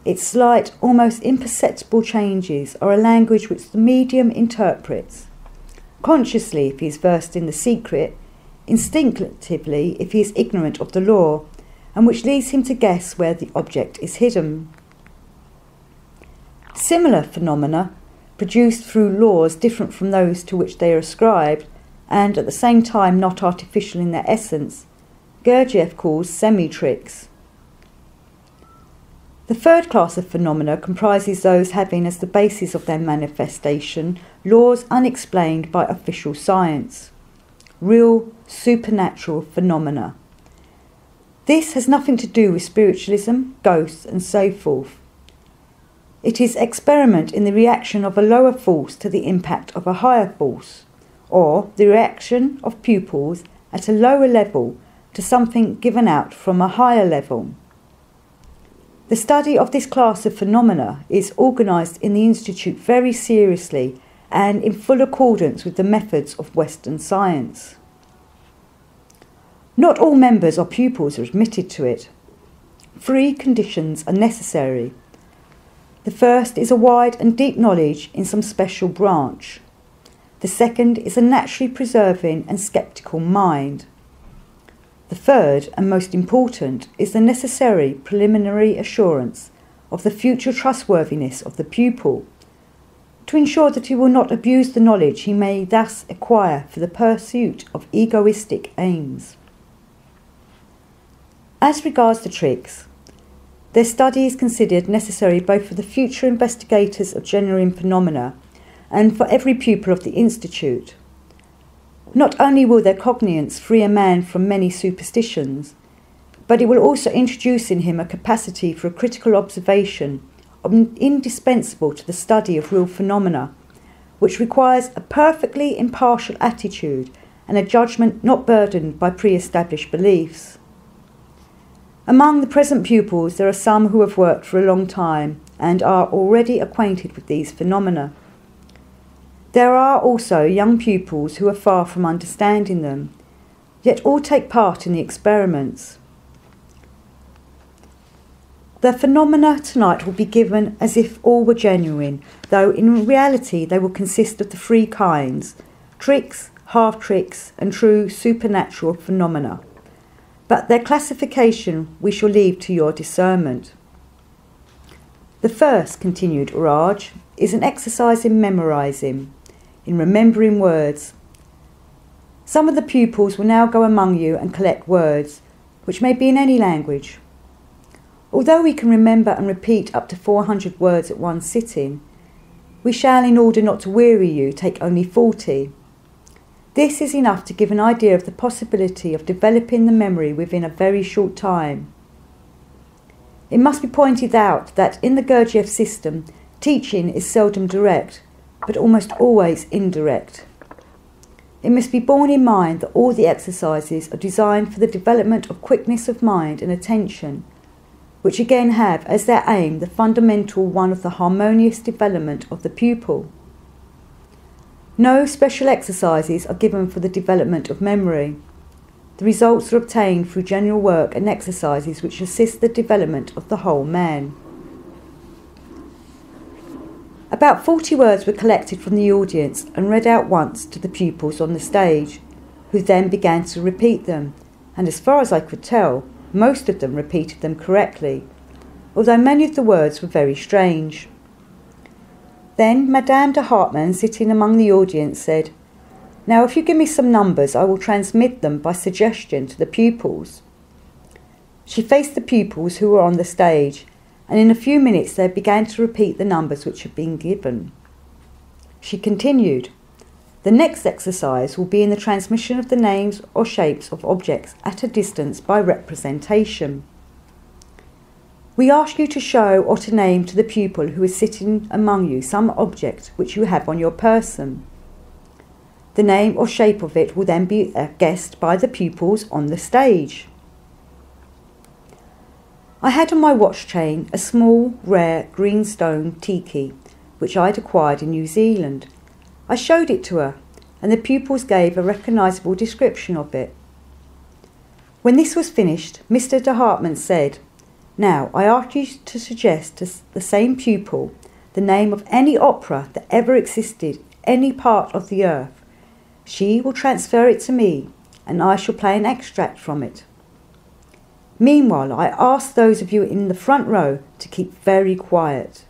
Its slight, almost imperceptible changes are a language which the medium interprets, consciously if he is versed in the secret, instinctively if he is ignorant of the law, and which leads him to guess where the object is hidden. Similar phenomena, produced through laws different from those to which they are ascribed, and at the same time not artificial in their essence, Gurdjieff calls semi-tricks. The third class of phenomena comprises those having as the basis of their manifestation laws unexplained by official science, real supernatural phenomena. This has nothing to do with spiritualism, ghosts and so forth. It is experiment in the reaction of a lower force to the impact of a higher force, or the reaction of pupils at a lower level to something given out from a higher level. The study of this class of phenomena is organised in the Institute very seriously and in full accordance with the methods of Western science. Not all members or pupils are admitted to it. 3 conditions are necessary. The first is a wide and deep knowledge in some special branch. The second is a naturally preserving and sceptical mind. The third, and most important, is the necessary preliminary assurance of the future trustworthiness of the pupil, to ensure that he will not abuse the knowledge he may thus acquire for the pursuit of egoistic aims. As regards the tricks, their study is considered necessary both for the future investigators of genuine phenomena and for every pupil of the Institute. Not only will their cognizance free a man from many superstitions, but it will also introduce in him a capacity for a critical observation indispensable to the study of real phenomena, which requires a perfectly impartial attitude and a judgment not burdened by pre-established beliefs. Among the present pupils there are some who have worked for a long time and are already acquainted with these phenomena. There are also young pupils who are far from understanding them, yet all take part in the experiments. The phenomena tonight will be given as if all were genuine, though in reality they will consist of the three kinds: tricks, half-tricks and true supernatural phenomena. But their classification we shall leave to your discernment. The first, continued a.r.orage, is an exercise in memorising, in remembering words. Some of the pupils will now go among you and collect words, which may be in any language. Although we can remember and repeat up to 400 words at one sitting, we shall, in order not to weary you, take only 40. This is enough to give an idea of the possibility of developing the memory within a very short time. It must be pointed out that in the Gurdjieff system, teaching is seldom direct, but almost always indirect. It must be borne in mind that all the exercises are designed for the development of quickness of mind and attention, which again have as their aim the fundamental one of the harmonious development of the pupil. No special exercises are given for the development of memory. The results are obtained through general work and exercises which assist the development of the whole man. About 40 words were collected from the audience and read out once to the pupils on the stage, who then began to repeat them, and as far as I could tell, most of them repeated them correctly, although many of the words were very strange. Then Madame de Hartmann, sitting among the audience, said, "Now if you give me some numbers, I will transmit them by suggestion to the pupils." She faced the pupils who were on the stage, and in a few minutes they began to repeat the numbers which had been given. She continued, "The next exercise will be in the transmission of the names or shapes of objects at a distance by representation. We ask you to show or to name to the pupil who is sitting among you some object which you have on your person. The name or shape of it will then be guessed by the pupils on the stage." I had on my watch chain a small, rare green stone tiki, which I had acquired in New Zealand. I showed it to her, and the pupils gave a recognisable description of it. When this was finished, Mr. de Hartmann said, "Now I ask you to suggest to the same pupil the name of any opera that ever existed in any part of the earth. She will transfer it to me, and I shall play an extract from it. Meanwhile, I ask those of you in the front row to keep very quiet."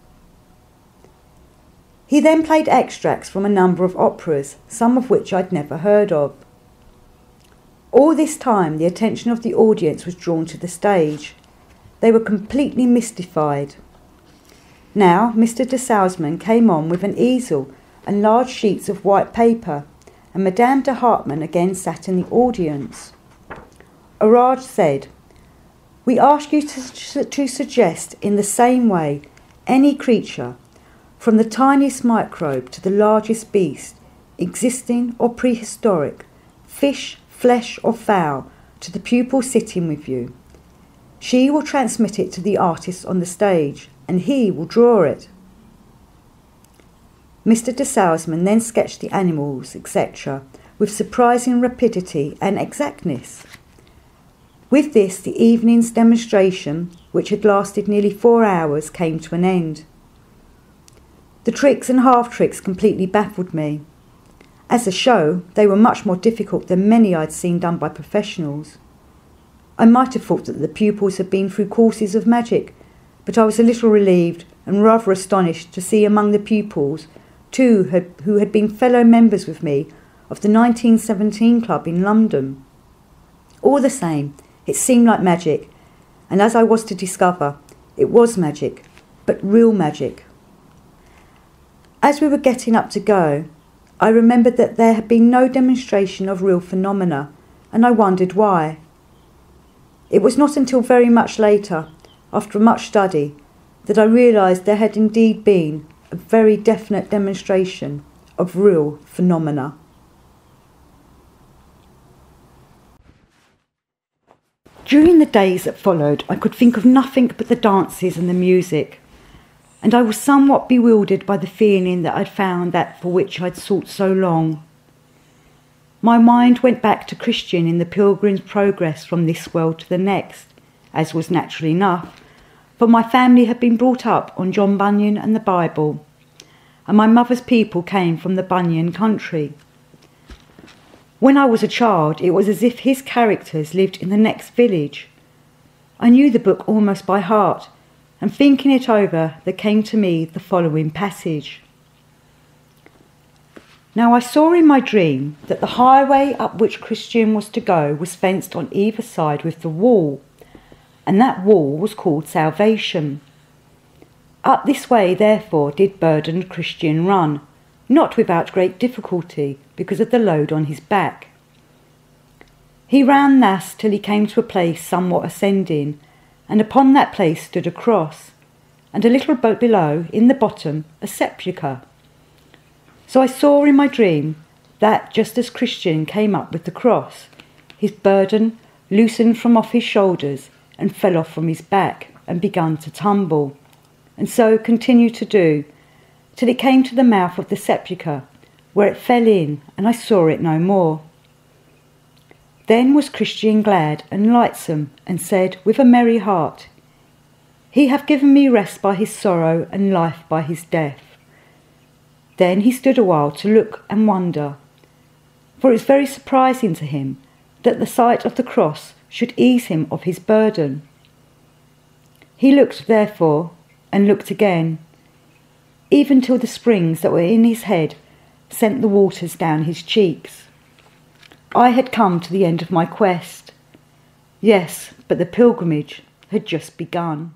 He then played extracts from a number of operas, some of which I'd never heard of. All this time the attention of the audience was drawn to the stage. They were completely mystified. Now Mr. de Salzman came on with an easel and large sheets of white paper, and Madame de Hartmann again sat in the audience. a.r.orage said, "We ask you to suggest in the same way any creature, from the tiniest microbe to the largest beast, existing or prehistoric, fish, flesh or fowl, to the pupil sitting with you. She will transmit it to the artist on the stage, and he will draw it." Mr. de Salzman then sketched the animals, etc., with surprising rapidity and exactness. With this, the evening's demonstration, which had lasted nearly 4 hours, came to an end. The tricks and half-tricks completely baffled me. As a show, they were much more difficult than many I'd seen done by professionals. I might have thought that the pupils had been through courses of magic, but I was a little relieved and rather astonished to see among the pupils two who had been fellow members with me of the 1917 Club in London. All the same, it seemed like magic, and as I was to discover, it was magic, but real magic. As we were getting up to go, I remembered that there had been no demonstration of real phenomena, and I wondered why. It was not until very much later, after much study, that I realised there had indeed been a very definite demonstration of real phenomena. During the days that followed, I could think of nothing but the dances and the music, and I was somewhat bewildered by the feeling that I'd found that for which I'd sought so long. My mind went back to Christian in the Pilgrim's Progress from this world to the next, as was natural enough, for my family had been brought up on John Bunyan and the Bible, and my mother's people came from the Bunyan country. When I was a child, it was as if his characters lived in the next village. I knew the book almost by heart, and thinking it over, there came to me the following passage. Now I saw in my dream that the highway up which Christian was to go was fenced on either side with the wall, and that wall was called salvation. Up this way, therefore, did burdened Christian run, not without great difficulty, because of the load on his back. He ran thus till he came to a place somewhat ascending, and upon that place stood a cross, and a little below, in the bottom, a sepulchre. So I saw in my dream that, just as Christian came up with the cross, his burden loosened from off his shoulders and fell off from his back and began to tumble, and so continued to do, till it came to the mouth of the sepulchre, where it fell in, and I saw it no more. Then was Christian glad and lightsome, and said with a merry heart, He hath given me rest by his sorrow, and life by his death. Then he stood a while to look and wonder, for it was very surprising to him that the sight of the cross should ease him of his burden. He looked therefore, and looked again, even till the springs that were in his head sent the waters down his cheeks. I had come to the end of my quest. Yes, but the pilgrimage had just begun.